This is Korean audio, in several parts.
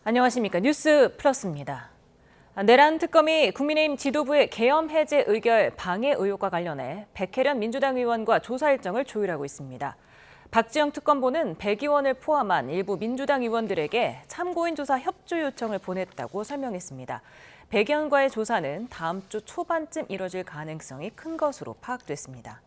안녕하십니까. 뉴스 플러스입니다. 내란 특검이 국민의힘 지도부의 계엄 해제 의결 방해 의혹과 관련해 백혜련 민주당 의원과 조사 일정을 조율하고 있습니다. 박지영 특검보는 백 의원을 포함한 일부 민주당 의원들에게 참고인 조사 협조 요청을 보냈다고 설명했습니다. 백 의원과의 조사는 다음 주 초반쯤 이뤄질 가능성이 큰 것으로 파악됐습니다.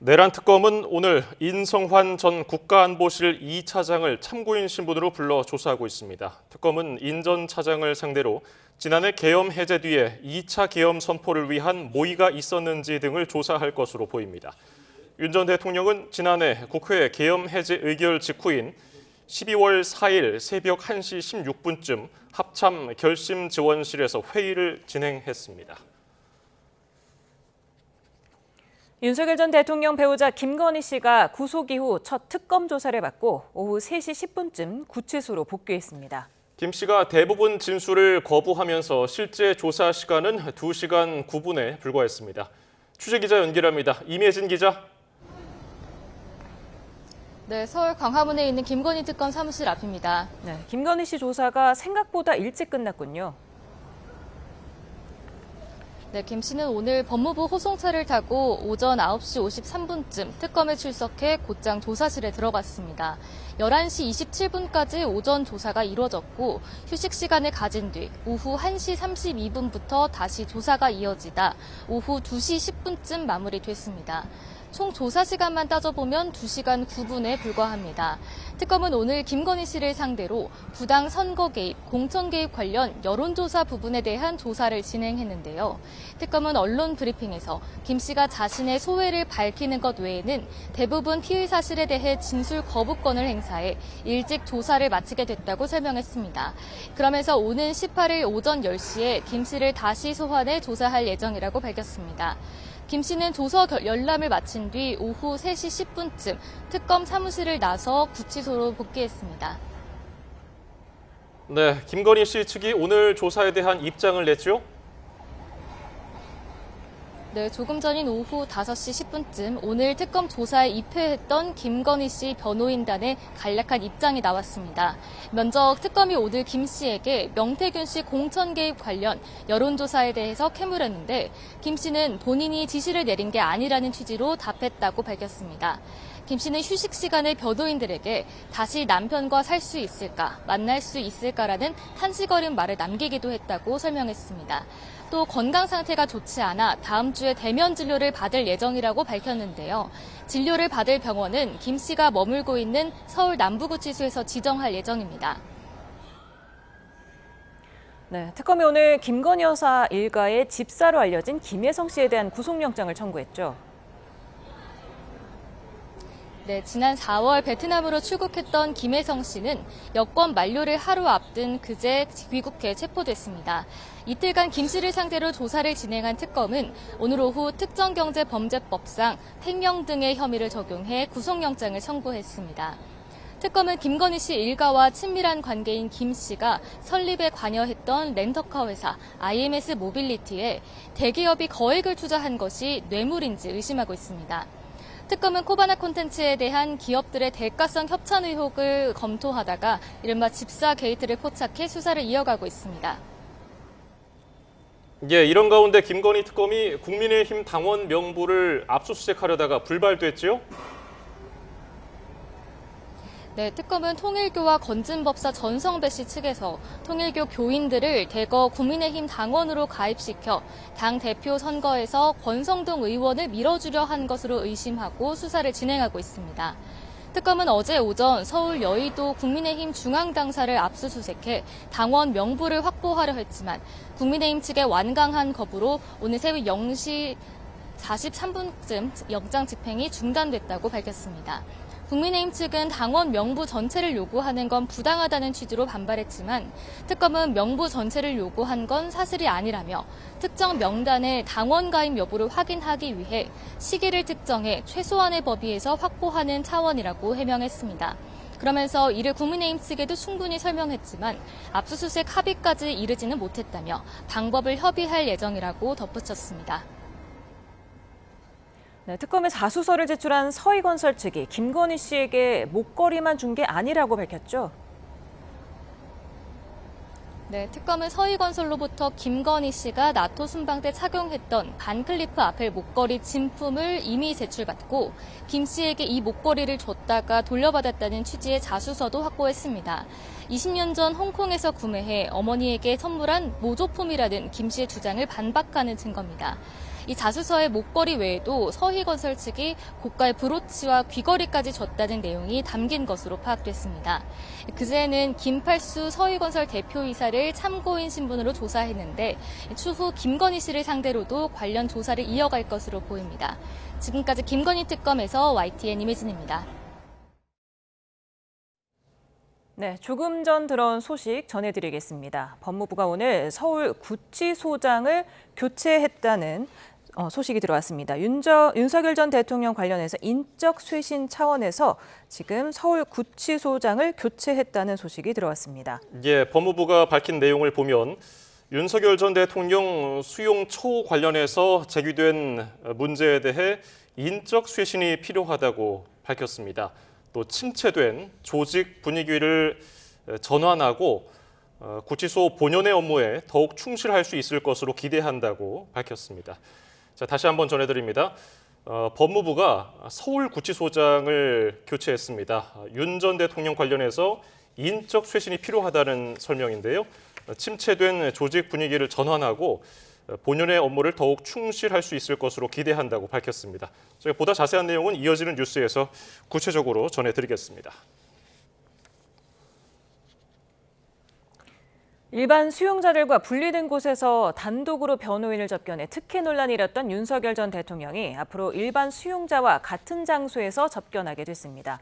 내란 특검은 오늘 인성환 전 국가안보실 2차장을 참고인 신분으로 불러 조사하고 있습니다. 특검은 인 전 차장을 상대로 지난해 계엄 해제 뒤에 2차 계엄 선포를 위한 모의가 있었는지 등을 조사할 것으로 보입니다. 윤 전 대통령은 지난해 국회 계엄 해제 의결 직후인 12월 4일 새벽 1시 16분쯤 합참 결심지원실에서 회의를 진행했습니다. 윤석열 전 대통령 배우자 김건희 씨가 구속 이후 첫 특검 조사를 받고 오후 3시 10분쯤 구치소로 복귀했습니다. 김 씨가 대부분 진술을 거부하면서 실제 조사 시간은 2시간 9분에 불과했습니다. 취재기자 연결합니다. 임혜진 기자. 네, 서울 광화문에 있는 김건희 특검 사무실 앞입니다. 네, 김건희 씨 조사가 생각보다 일찍 끝났군요. 네, 김 씨는 오늘 법무부 호송차를 타고 오전 9시 53분쯤 특검에 출석해 곧장 조사실에 들어갔습니다. 11시 27분까지 오전 조사가 이루어졌고 휴식 시간을 가진 뒤 오후 1시 32분부터 다시 조사가 이어지다 오후 2시 10분쯤 마무리됐습니다. 총 조사 시간만 따져보면 2시간 9분에 불과합니다. 특검은 오늘 김건희 씨를 상대로 부당 선거 개입, 공천 개입 관련 여론조사 부분에 대한 조사를 진행했는데요. 특검은 언론 브리핑에서 김 씨가 자신의 소회를 밝히는 것 외에는 대부분 피의 사실에 대해 진술 거부권을 행사해 일찍 조사를 마치게 됐다고 설명했습니다. 그러면서 오는 18일 오전 10시에 김 씨를 다시 소환해 조사할 예정이라고 밝혔습니다. 김 씨는 조서 열람을 마친 뒤 오후 3시 10분쯤 특검 사무실을 나서 구치소로 복귀했습니다. 네, 김건희 씨 측이 오늘 조사에 대한 입장을 냈죠? 네, 조금 전인 오후 5시 10분쯤 오늘 특검 조사에 입회했던 김건희 씨 변호인단의 간략한 입장이 나왔습니다. 먼저 특검이 오늘 김 씨에게 명태균 씨 공천 개입 관련 여론조사에 대해서 캐물었는데 김 씨는 본인이 지시를 내린 게 아니라는 취지로 답했다고 밝혔습니다. 김 씨는 휴식 시간에 변호인들에게 다시 남편과 살 수 있을까, 만날 수 있을까라는 한시거린 말을 남기기도 했다고 설명했습니다. 또 건강 상태가 좋지 않아 다음 주에 대면 진료를 받을 예정이라고 밝혔는데요. 진료를 받을 병원은 김 씨가 머물고 있는 서울 남부구치소에서 지정할 예정입니다. 네, 특검이 오늘 김건희 여사 일가의 집사로 알려진 김혜성 씨에 대한 구속영장을 청구했죠. 네, 지난 4월 베트남으로 출국했던 김혜성 씨는 여권 만료를 하루 앞둔 그제 귀국해 체포됐습니다. 이틀간 김 씨를 상대로 조사를 진행한 특검은 오늘 오후 특정경제범죄법상 횡령 등의 혐의를 적용해 구속영장을 청구했습니다. 특검은 김건희 씨 일가와 친밀한 관계인 김 씨가 설립에 관여했던 렌터카 회사 IMS 모빌리티에 대기업이 거액을 투자한 것이 뇌물인지 의심하고 있습니다. 특검은 코바나 콘텐츠에 대한 기업들의 대가성 협찬 의혹을 검토하다가 이른바 집사 게이트를 포착해 수사를 이어가고 있습니다. 예, 이런 가운데 김건희 특검이 국민의힘 당원 명부를 압수수색하려다가 불발됐죠? 네, 특검은 통일교와 건진법사 전성배 씨 측에서 통일교 교인들을 대거 국민의힘 당원으로 가입시켜 당 대표 선거에서 권성동 의원을 밀어주려 한 것으로 의심하고 수사를 진행하고 있습니다. 특검은 어제 오전 서울 여의도 국민의힘 중앙당사를 압수수색해 당원 명부를 확보하려 했지만 국민의힘 측의 완강한 거부로 오늘 새벽 0시 43분쯤 영장 집행이 중단됐다고 밝혔습니다. 국민의힘 측은 당원 명부 전체를 요구하는 건 부당하다는 취지로 반발했지만 특검은 명부 전체를 요구한 건 사실이 아니라며 특정 명단의 당원 가입 여부를 확인하기 위해 시기를 특정해 최소한의 범위에서 확보하는 차원이라고 해명했습니다. 그러면서 이를 국민의힘 측에도 충분히 설명했지만 압수수색 합의까지 이르지는 못했다며 방법을 협의할 예정이라고 덧붙였습니다. 네, 특검에 자수서를 제출한 서희건설 측이 김건희 씨에게 목걸이만 준 게 아니라고 밝혔죠. 네, 특검은 서희건설로부터 김건희 씨가 나토 순방 때 착용했던 반클리프 아펠 목걸이 진품을 이미 제출받고 김 씨에게 이 목걸이를 줬다가 돌려받았다는 취지의 자수서도 확보했습니다. 20년 전 홍콩에서 구매해 어머니에게 선물한 모조품이라는 김 씨의 주장을 반박하는 증거입니다. 이 자수서의 목걸이 외에도 서희건설 측이 고가의 브로치와 귀걸이까지 줬다는 내용이 담긴 것으로 파악됐습니다. 그제는 김팔수 서희건설 대표이사를 참고인 신분으로 조사했는데 추후 김건희 씨를 상대로도 관련 조사를 이어갈 것으로 보입니다. 지금까지 김건희 특검에서 YTN 임혜진입니다. 네, 조금 전 들어온 소식 전해드리겠습니다. 법무부가 오늘 서울 구치소장을 교체했다는 소식이 들어왔습니다. 윤석열 전 대통령 관련해서 인적 쇄신 차원에서 지금 서울 구치소장을 교체했다는 소식이 들어왔습니다. 예, 법무부가 밝힌 내용을 보면 윤석열 전 대통령 수용 처우 관련해서 제기된 문제에 대해 인적 쇄신이 필요하다고 밝혔습니다. 또 침체된 조직 분위기를 전환하고 구치소 본연의 업무에 더욱 충실할 수 있을 것으로 기대한다고 밝혔습니다. 자, 다시 한번 전해드립니다. 법무부가 서울구치소장을 교체했습니다. 윤 전 대통령 관련해서 인적 쇄신이 필요하다는 설명인데요. 침체된 조직 분위기를 전환하고 본연의 업무를 더욱 충실할 수 있을 것으로 기대한다고 밝혔습니다. 저희가 보다 자세한 내용은 이어지는 뉴스에서 구체적으로 전해드리겠습니다. 일반 수용자들과 분리된 곳에서 단독으로 변호인을 접견해 특혜 논란이 일었던 윤석열 전 대통령이 앞으로 일반 수용자와 같은 장소에서 접견하게 됐습니다.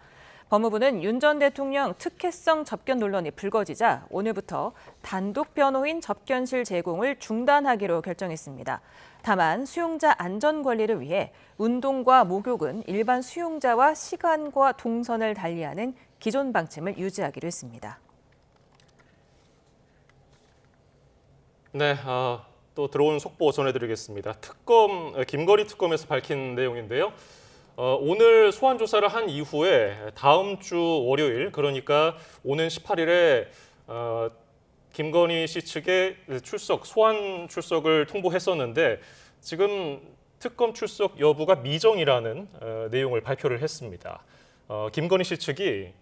법무부는 윤 전 대통령 특혜성 접견 논란이 불거지자 오늘부터 단독 변호인 접견실 제공을 중단하기로 결정했습니다. 다만 수용자 안전 관리를 위해 운동과 목욕은 일반 수용자와 시간과 동선을 달리하는 기존 방침을 유지하기로 했습니다. 네, 또 들어온 속보 전해드리겠습니다. 김건희 특검에서 밝힌 내용인데요. 오늘 소환 조사를 한 이후에 다음 주 월요일, 그러니까 오는 18일에 김건희 씨 측에 소환 출석을 통보했었는데 지금 특검 출석 여부가 미정이라는 내용을 발표를 했습니다. 김건희 씨 측이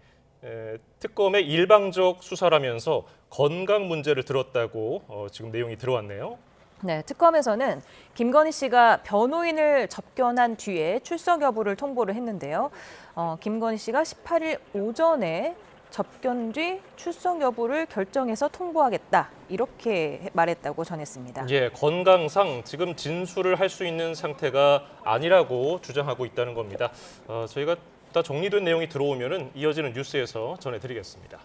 특검의 일방적 수사라면서 건강 문제를 들었다고 지금 내용이 들어왔네요. 네, 특검에서는 김건희 씨가 변호인을 접견한 뒤에 출석 여부를 통보를 했는데요. 김건희 씨가 18일 오전에 접견 뒤 출석 여부를 결정해서 통보하겠다 이렇게 말했다고 전했습니다. 예, 건강상 지금 진술을 할 수 있는 상태가 아니라고 주장하고 있다는 겁니다. 저희가 다 정리된 내용이 들어오면은 이어지는 뉴스에서 전해드리겠습니다.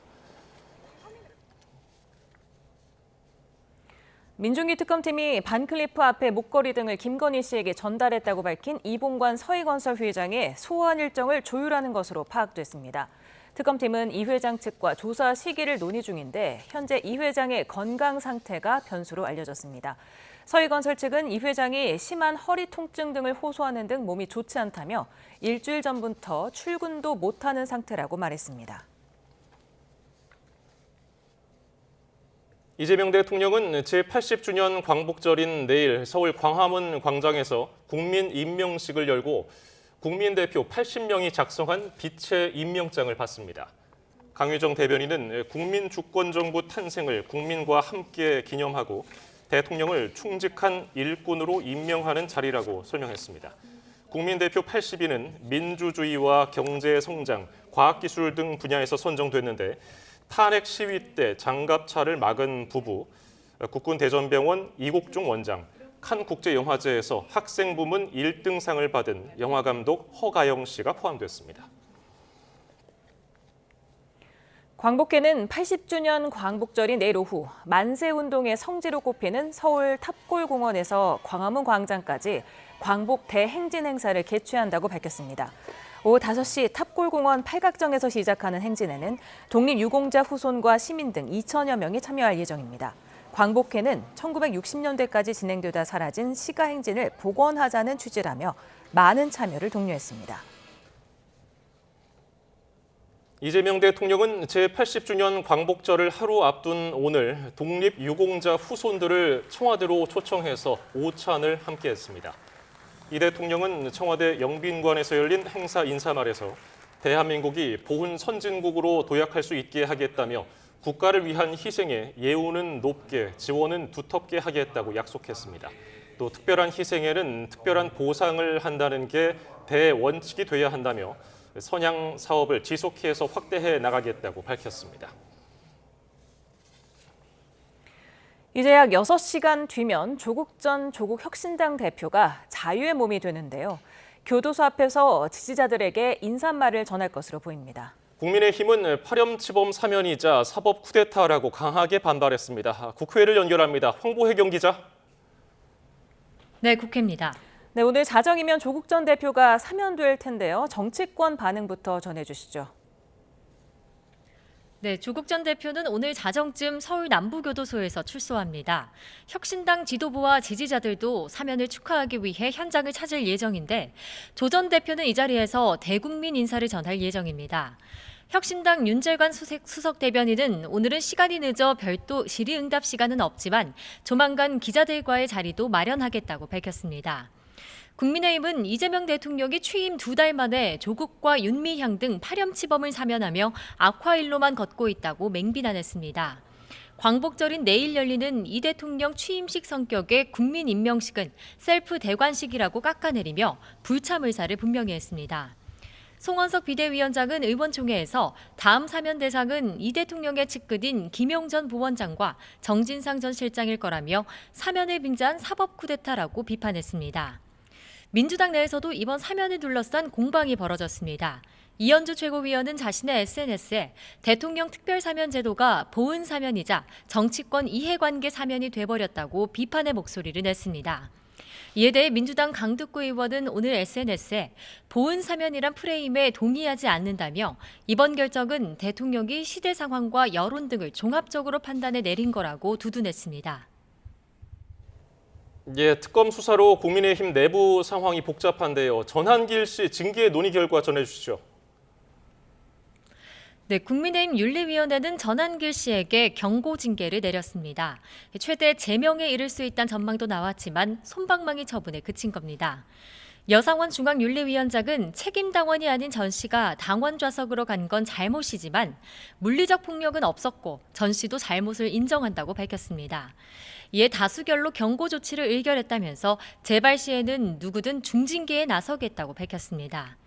민중기 특검팀이 반클리프 앞에 목걸이 등을 김건희 씨에게 전달했다고 밝힌 이봉관 서희건설 회장의 소환 일정을 조율하는 것으로 파악됐습니다. 특검팀은 이 회장 측과 조사 시기를 논의 중인데 현재 이 회장의 건강 상태가 변수로 알려졌습니다. 서희건설 측은 이 회장이 심한 허리 통증 등을 호소하는 등 몸이 좋지 않다며 일주일 전부터 출근도 못하는 상태라고 말했습니다. 이재명 대통령은 제80주년 광복절인 내일 서울 광화문 광장에서 국민 임명식을 열고 국민 대표 80명이 작성한 빛의 임명장을 받습니다. 강유정 대변인은 국민 주권정부 탄생을 국민과 함께 기념하고 대통령을 충직한 일꾼으로 임명하는 자리라고 설명했습니다. 국민 대표 80인은 민주주의와 경제 성장, 과학기술 등 분야에서 선정됐는데 탄핵 시위 때 장갑차를 막은 부부, 국군 대전병원 이국종 원장, 칸 국제영화제에서 학생 부문 1등상을 받은 영화감독 허가영 씨가 포함됐습니다. 광복회는 80주년 광복절인 내일 오후 만세운동의 성지로 꼽히는 서울 탑골공원에서 광화문 광장까지 광복 대행진 행사를 개최한다고 밝혔습니다. 오후 5시 탑골공원 팔각정에서 시작하는 행진에는 독립유공자 후손과 시민 등 2천여 명이 참여할 예정입니다. 광복회는 1960년대까지 진행되다 사라진 시가행진을 복원하자는 취지라며 많은 참여를 독려했습니다. 이재명 대통령은 제80주년 광복절을 하루 앞둔 오늘 독립유공자 후손들을 청와대로 초청해서 오찬을 함께했습니다. 이 대통령은 청와대 영빈관에서 열린 행사 인사말에서 대한민국이 보훈 선진국으로 도약할 수 있게 하겠다며 국가를 위한 희생에 예우는 높게, 지원은 두텁게 하겠다고 약속했습니다. 또 특별한 희생에는 특별한 보상을 한다는 게 대원칙이 돼야 한다며 선양 사업을 지속해서 확대해 나가겠다고 밝혔습니다. 이제 약 6시간 뒤면 조국 전 조국혁신당 대표가 자유의 몸이 되는데요. 교도소 앞에서 지지자들에게 인사말을 전할 것으로 보입니다. 국민의힘은 파렴치범 사면이자 사법 쿠데타라고 강하게 반발했습니다. 국회를 연결합니다. 황보혜경 기자. 네, 국회입니다. 네, 오늘 자정이면 조국 전 대표가 사면될 텐데요. 정치권 반응부터 전해주시죠. 네, 조국 전 대표는 오늘 자정쯤 서울 남부교도소에서 출소합니다. 혁신당 지도부와 지지자들도 사면을 축하하기 위해 현장을 찾을 예정인데 조 전 대표는 이 자리에서 대국민 인사를 전할 예정입니다. 혁신당 윤재관 수석 대변인은 오늘은 시간이 늦어 별도 질의응답 시간은 없지만 조만간 기자들과의 자리도 마련하겠다고 밝혔습니다. 국민의힘은 이재명 대통령이 취임 2달 만에 조국과 윤미향 등 파렴치범을 사면하며 악화일로만 걷고 있다고 맹비난했습니다. 광복절인 내일 열리는 이 대통령 취임식 성격의 국민 임명식은 셀프 대관식이라고 깎아내리며 불참 의사를 분명히 했습니다. 송원석 비대위원장은 의원총회에서 다음 사면 대상은 이 대통령의 측근인 김용전 부원장과 정진상 전 실장일 거라며 사면을 빙자한 사법 쿠데타라고 비판했습니다. 민주당 내에서도 이번 사면을 둘러싼 공방이 벌어졌습니다. 이현주 최고위원은 자신의 SNS에 대통령 특별사면 제도가 보은 사면이자 정치권 이해관계 사면이 돼버렸다고 비판의 목소리를 냈습니다. 이에 대해 민주당 강득구 의원은 오늘 SNS에 보은 사면이란 프레임에 동의하지 않는다며 이번 결정은 대통령이 시대 상황과 여론 등을 종합적으로 판단해 내린 거라고 두둔했습니다. 예, 특검 수사로 국민의힘 내부 상황이 복잡한데요. 전한길 씨 징계 논의 결과 전해주시죠. 네, 국민의힘 윤리위원회는 전한길 씨에게 경고 징계를 내렸습니다. 최대 제명에 이를 수 있다는 전망도 나왔지만 솜방망이 처분에 그친 겁니다. 여상원 중앙윤리위원장은 책임 당원이 아닌 전 씨가 당원 좌석으로 간 건 잘못이지만 물리적 폭력은 없었고 전 씨도 잘못을 인정한다고 밝혔습니다. 이에 다수결로 경고 조치를 의결했다면서 재발 시에는 누구든 중징계에 나서겠다고 밝혔습니다.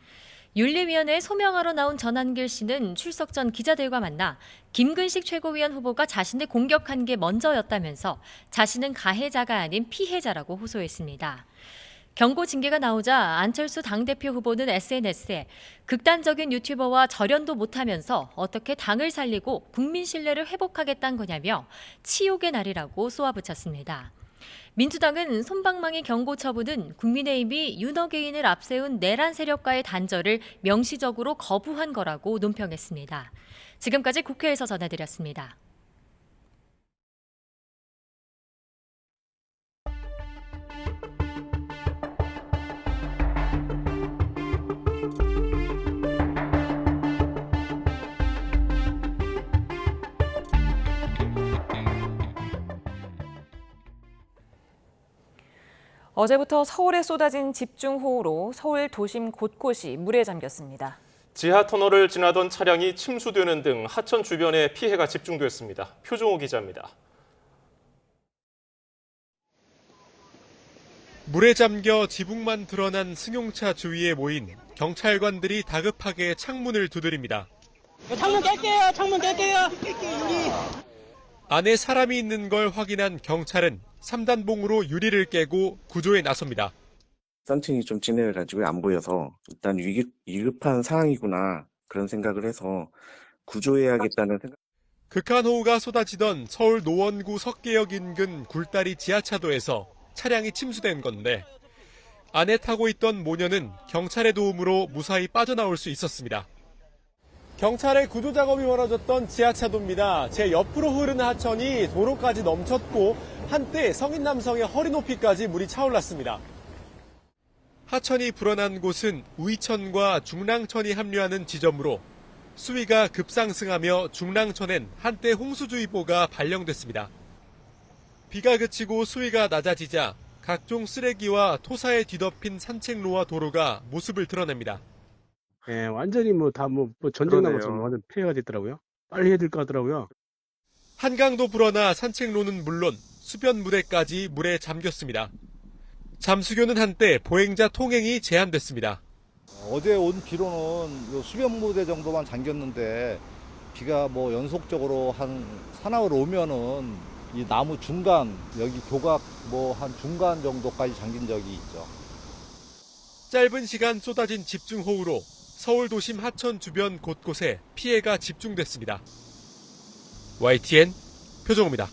윤리위원회에 소명하러 나온 전한길 씨는 출석 전 기자들과 만나 김근식 최고위원 후보가 자신을 공격한 게 먼저였다면서 자신은 가해자가 아닌 피해자라고 호소했습니다. 경고 징계가 나오자 안철수 당대표 후보는 SNS에 극단적인 유튜버와 절연도 못하면서 어떻게 당을 살리고 국민 신뢰를 회복하겠다는 거냐며 치욕의 날이라고 쏘아붙였습니다. 민주당은 솜방망이 경고 처분은 국민의힘이 윤어게인을 앞세운 내란 세력과의 단절을 명시적으로 거부한 거라고 논평했습니다. 지금까지 국회에서 전해드렸습니다. 어제부터 서울에 쏟아진 집중호우로 서울 도심 곳곳이 물에 잠겼습니다. 지하터널을 지나던 차량이 침수되는 등 하천 주변에 피해가 집중됐습니다. 표종호 기자입니다. 물에 잠겨 지붕만 드러난 승용차 주위에 모인 경찰관들이 다급하게 창문을 두드립니다. 창문 깰게요. 창문 깰게요. 안에 사람이 있는 걸 확인한 경찰은 3단봉으로 유리를 깨고 구조에 나섭니다. 썬팅이 좀 진해가지고 안 보여서 일단 위급한 상황이구나 그런 생각을 해서 구조해야겠다는 생각. 극한 호우가 쏟아지던 서울 노원구 석계역 인근 굴다리 지하차도에서 차량이 침수된 건데 안에 타고 있던 모녀는 경찰의 도움으로 무사히 빠져나올 수 있었습니다. 경찰의 구조 작업이 벌어졌던 지하차도입니다. 제 옆으로 흐르는 하천이 도로까지 넘쳤고 한때 성인 남성의 허리 높이까지 물이 차올랐습니다. 하천이 불어난 곳은 우이천과 중랑천이 합류하는 지점으로 수위가 급상승하며 중랑천엔 한때 홍수주의보가 발령됐습니다. 비가 그치고 수위가 낮아지자 각종 쓰레기와 토사에 뒤덮인 산책로와 도로가 모습을 드러냅니다. 예, 완전히 전쟁 나고 지금 완전 폐해가 됐더라고요. 빨리 해야 될 것 같더라고요. 한강도 불어나 산책로는 물론 수변 무대까지 물에 잠겼습니다. 잠수교는 한때 보행자 통행이 제한됐습니다. 어제 온 비로는 수변무대 정도만 잠겼는데 비가 연속적으로 한 사나흘 오면은 이 나무 중간 여기 교각 한 중간 정도까지 잠긴 적이 있죠. 짧은 시간 쏟아진 집중호우로 서울 도심 하천 주변 곳곳에 피해가 집중됐습니다. YTN 표정우입니다.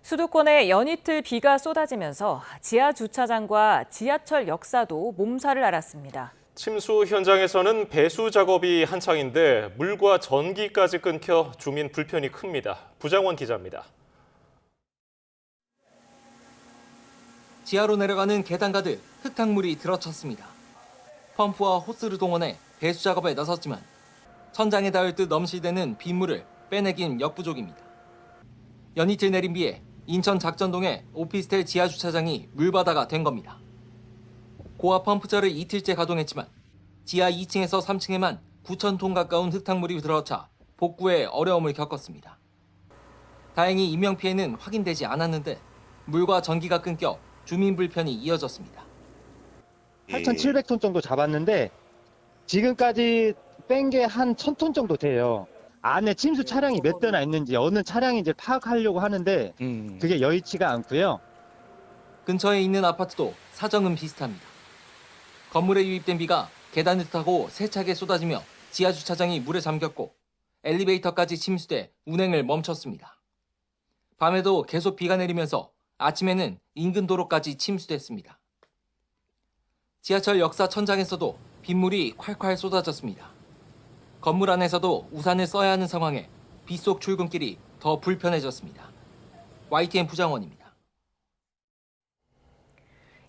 수도권에 연이틀 비가 쏟아지면서 지하 주차장과 지하철 역사도 몸살을 앓았습니다. 침수 현장에서는 배수 작업이 한창인데 물과 전기까지 끊겨 주민 불편이 큽니다. 부장원 기자입니다. 지하로 내려가는 계단 가득 흙탕물이 들어찼습니다. 펌프와 호스를 동원해 배수 작업에 나섰지만 천장에 닿을 듯 넘실대는 빗물을 빼내긴 역부족입니다. 연이틀 내린 비에 인천 작전동의 오피스텔 지하 주차장이 물바다가 된 겁니다. 고압 펌프차를 이틀째 가동했지만 지하 2층에서 3층에만 9,000톤 가까운 흙탕물이 들어차 복구에 어려움을 겪었습니다. 다행히 인명피해는 확인되지 않았는데 물과 전기가 끊겨 주민 불편이 이어졌습니다. 8,700톤 정도 잡았는데 지금까지 뺀 게 한 1,000톤 정도 돼요. 안에 침수 차량이 몇 대나 있는지 어느 차량인지 파악하려고 하는데 그게 여의치가 않고요. 근처에 있는 아파트도 사정은 비슷합니다. 건물에 유입된 비가 계단을 타고 세차게 쏟아지며 지하 주차장이 물에 잠겼고 엘리베이터까지 침수돼 운행을 멈췄습니다. 밤에도 계속 비가 내리면서 아침에는 인근 도로까지 침수됐습니다. 지하철 역사 천장에서도 빗물이 콸콸 쏟아졌습니다. 건물 안에서도 우산을 써야 하는 상황에 빗속 출근길이 더 불편해졌습니다. YTN 부장원입니다.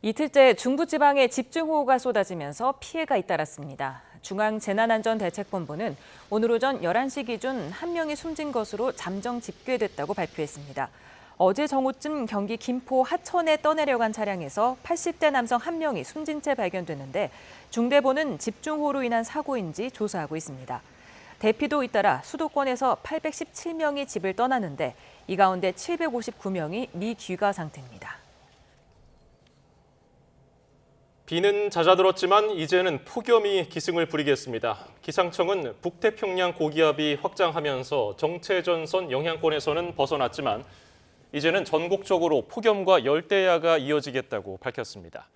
이틀째 중부지방에 집중호우가 쏟아지면서 피해가 잇따랐습니다. 중앙재난안전대책본부는 오늘 오전 11시 기준 1명이 숨진 것으로 잠정 집계됐다고 발표했습니다. 어제 정오쯤 경기 김포 하천에 떠내려간 차량에서 80대 남성 1명이 숨진 채 발견됐는데 중대본은 집중호우로 인한 사고인지 조사하고 있습니다. 대피도 잇따라 수도권에서 817명이 집을 떠나는데 이 가운데 759명이 미귀가 상태입니다. 비는 잦아들었지만 이제는 폭염이 기승을 부리겠습니다. 기상청은 북태평양 고기압이 확장하면서 정체전선 영향권에서는 벗어났지만 이제는 전국적으로 폭염과 열대야가 이어지겠다고 밝혔습니다.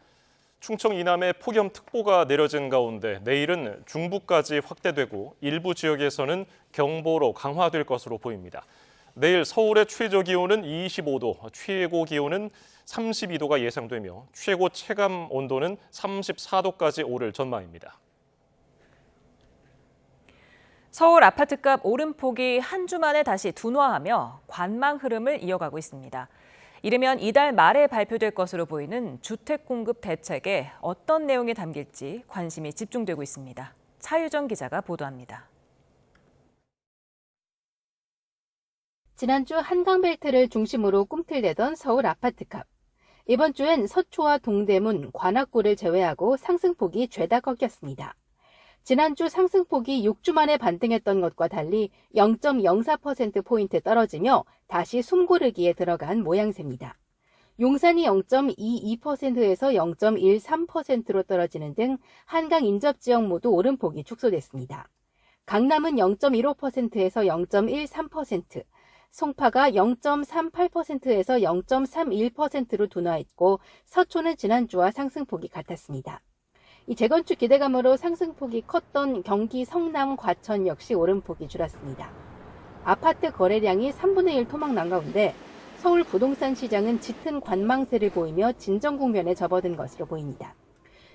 충청 이남에 폭염특보가 내려진 가운데 내일은 중부까지 확대되고 일부 지역에서는 경보로 강화될 것으로 보입니다. 내일 서울의 최저 기온은 25도, 최고 기온은 32도가 예상되며 최고 체감 온도는 34도까지 오를 전망입니다. 서울 아파트값 오름폭이 한 주 만에 다시 둔화하며 관망 흐름을 이어가고 있습니다. 이르면 이달 말에 발표될 것으로 보이는 주택 공급 대책에 어떤 내용이 담길지 관심이 집중되고 있습니다. 차유정 기자가 보도합니다. 지난주 한강벨트를 중심으로 꿈틀대던 서울 아파트값. 이번 주엔 서초와 동대문, 관악구를 제외하고 상승폭이 죄다 꺾였습니다. 지난주 상승폭이 6주 만에 반등했던 것과 달리 0.04%포인트 떨어지며 다시 숨고르기에 들어간 모양새입니다. 용산이 0.22%에서 0.13%로 떨어지는 등 한강 인접지역 모두 오름폭이 축소됐습니다. 강남은 0.15%에서 0.13%, 송파가 0.38%에서 0.31%로 둔화했고 서초는 지난주와 상승폭이 같았습니다. 이 재건축 기대감으로 상승폭이 컸던 경기 성남, 과천 역시 오름폭이 줄었습니다. 아파트 거래량이 3분의 1 토막난 가운데 서울 부동산 시장은 짙은 관망세를 보이며 진정 국면에 접어든 것으로 보입니다.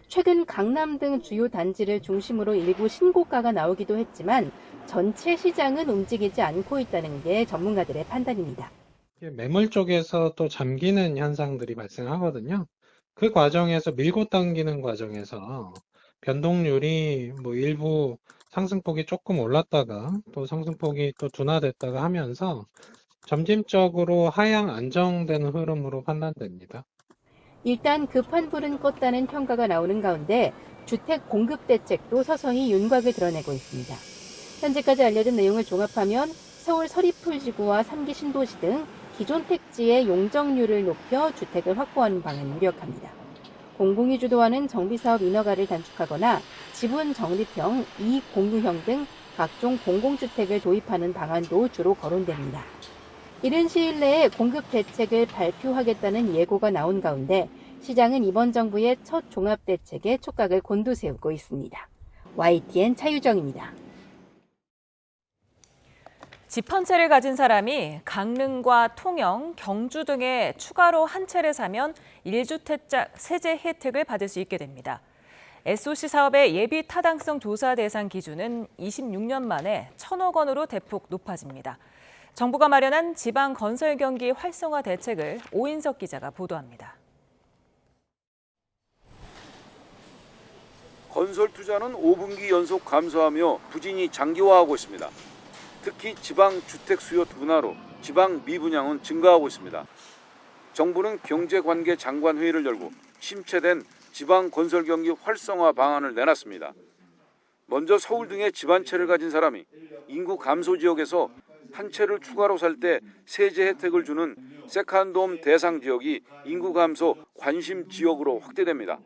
최근 강남 등 주요 단지를 중심으로 일부 신고가가 나오기도 했지만 전체 시장은 움직이지 않고 있다는 게 전문가들의 판단입니다. 매물 쪽에서 또 잠기는 현상들이 발생하거든요. 그 과정에서 밀고 당기는 과정에서 변동률이 뭐 일부 상승폭이 조금 올랐다가 또 상승폭이 또 둔화됐다가 하면서 점진적으로 하향 안정되는 흐름으로 판단됩니다. 일단 급한 불은 껐다는 평가가 나오는 가운데 주택 공급 대책도 서서히 윤곽을 드러내고 있습니다. 현재까지 알려진 내용을 종합하면 서울 서귀풀지구와 3기 신도시 등 기존 택지의 용적률을 높여 주택을 확보하는 방안이 유력합니다. 공공이 주도하는 정비사업 인허가를 단축하거나 지분 적립형, 이익 공유형 등 각종 공공주택을 도입하는 방안도 주로 거론됩니다. 이른 시일 내에 공급 대책을 발표하겠다는 예고가 나온 가운데 시장은 이번 정부의 첫 종합대책에 촉각을 곤두세우고 있습니다. YTN 차유정입니다. 집 한 채를 가진 사람이 강릉과 통영, 경주 등에 추가로 한 채를 사면 1주택자 세제 혜택을 받을 수 있게 됩니다. SOC 사업의 예비 타당성 조사 대상 기준은 26년 만에 1,000억 원으로 대폭 높아집니다. 정부가 마련한 지방 건설 경기 활성화 대책을 오인석 기자가 보도합니다. 건설 투자는 5분기 연속 감소하며 부진이 장기화하고 있습니다. 특히 지방 주택 수요 둔화로 지방 미분양은 증가하고 있습니다. 정부는 경제관계 장관 회의를 열고 침체된 지방 건설 경기 활성화 방안을 내놨습니다. 먼저 서울 등의 집 한 채를 가진 사람이 인구 감소 지역에서 한 채를 추가로 살 때 세제 혜택을 주는 세컨드홈 대상 지역이 인구 감소 관심 지역으로 확대됩니다.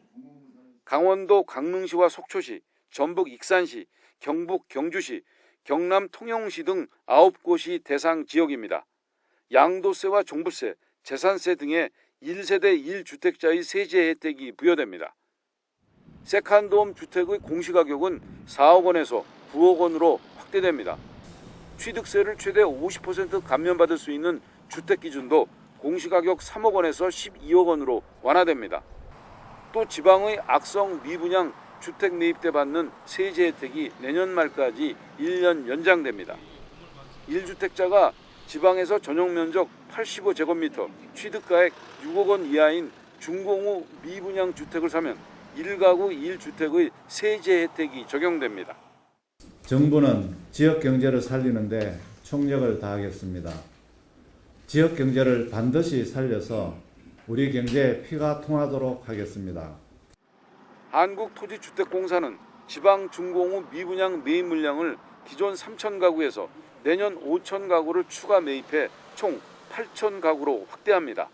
강원도 강릉시와 속초시, 전북 익산시, 경북 경주시, 경남 통영시 등 9곳이 대상 지역입니다. 양도세와 종부세, 재산세 등의 1세대 1주택자의 세제 혜택이 부여됩니다. 세컨드홈 주택의 공시가격은 4억 원에서 9억 원으로 확대됩니다. 취득세를 최대 50% 감면받을 수 있는 주택 기준도 공시가격 3억 원에서 12억 원으로 완화됩니다. 또 지방의 악성 미분양 주택 매입 때 받는 세제 혜택이 내년 말까지 1년 연장됩니다. 1주택자가 지방에서 전용 면적 85제곱미터, 취득가액 6억 원 이하인 중공후 미분양 주택을 사면 1가구 1주택의 세제 혜택이 적용됩니다. 정부는 지역 경제를 살리는데 총력을 다하겠습니다. 지역 경제를 반드시 살려서 우리 경제에 피가 통하도록 하겠습니다. 한국토지주택공사는 지방 중공후 미분양 매입 물량을 기존 3천 가구에서 내년 5천 가구를 추가 매입해 총 8천 가구로 확대합니다.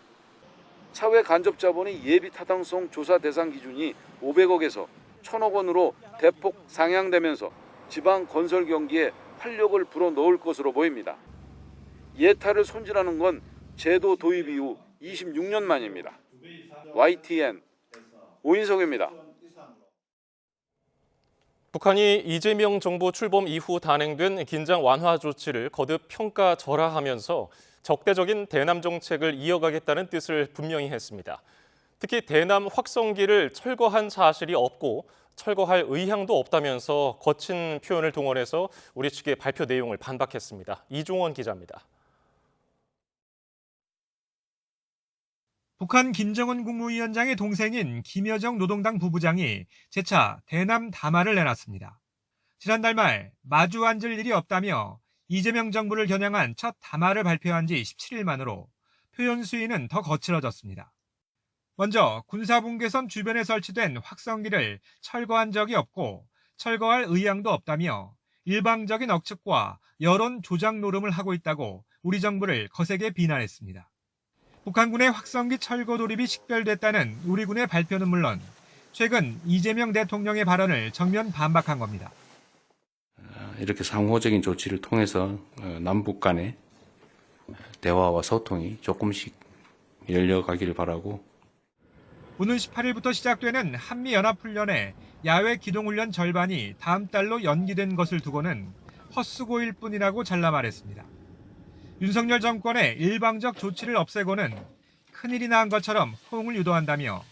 사회 간접 자본의 예비 타당성 조사 대상 기준이 500억에서 1,000억 원으로 대폭 상향되면서 지방 건설 경기에 활력을 불어넣을 것으로 보입니다. 예타를 손질하는 건 제도 도입 이후 26년 만입니다. YTN 오인석입니다. 북한이 이재명 정부 출범 이후 단행된 긴장 완화 조치를 거듭 평가절하하면서 적대적인 대남 정책을 이어가겠다는 뜻을 분명히 했습니다. 특히 대남 확성기를 철거한 사실이 없고 철거할 의향도 없다면서 거친 표현을 동원해서 우리 측의 발표 내용을 반박했습니다. 이종원 기자입니다. 북한 김정은 국무위원장의 동생인 김여정 노동당 부부장이 재차 대남 담화를 내놨습니다. 지난달 말 마주 앉을 일이 없다며 이재명 정부를 겨냥한 첫 담화를 발표한 지 17일 만으로 표현 수위는 더 거칠어졌습니다. 먼저 군사분계선 주변에 설치된 확성기를 철거한 적이 없고 철거할 의향도 없다며 일방적인 억측과 여론 조작 노름을 하고 있다고 우리 정부를 거세게 비난했습니다. 북한군의 확성기 철거 돌입이 식별됐다는 우리 군의 발표는 물론 최근 이재명 대통령의 발언을 정면 반박한 겁니다. 이렇게 상호적인 조치를 통해서 남북 간의 대화와 소통이 조금씩 열려가기를 바라고 오는 18일부터 시작되는 한미연합훈련의 야외 기동훈련 절반이 다음 달로 연기된 것을 두고는 헛수고일 뿐이라고 잘라 말했습니다. 윤석열 정권의 일방적 조치를 없애고는 큰일이 난 것처럼 호응을 유도한다며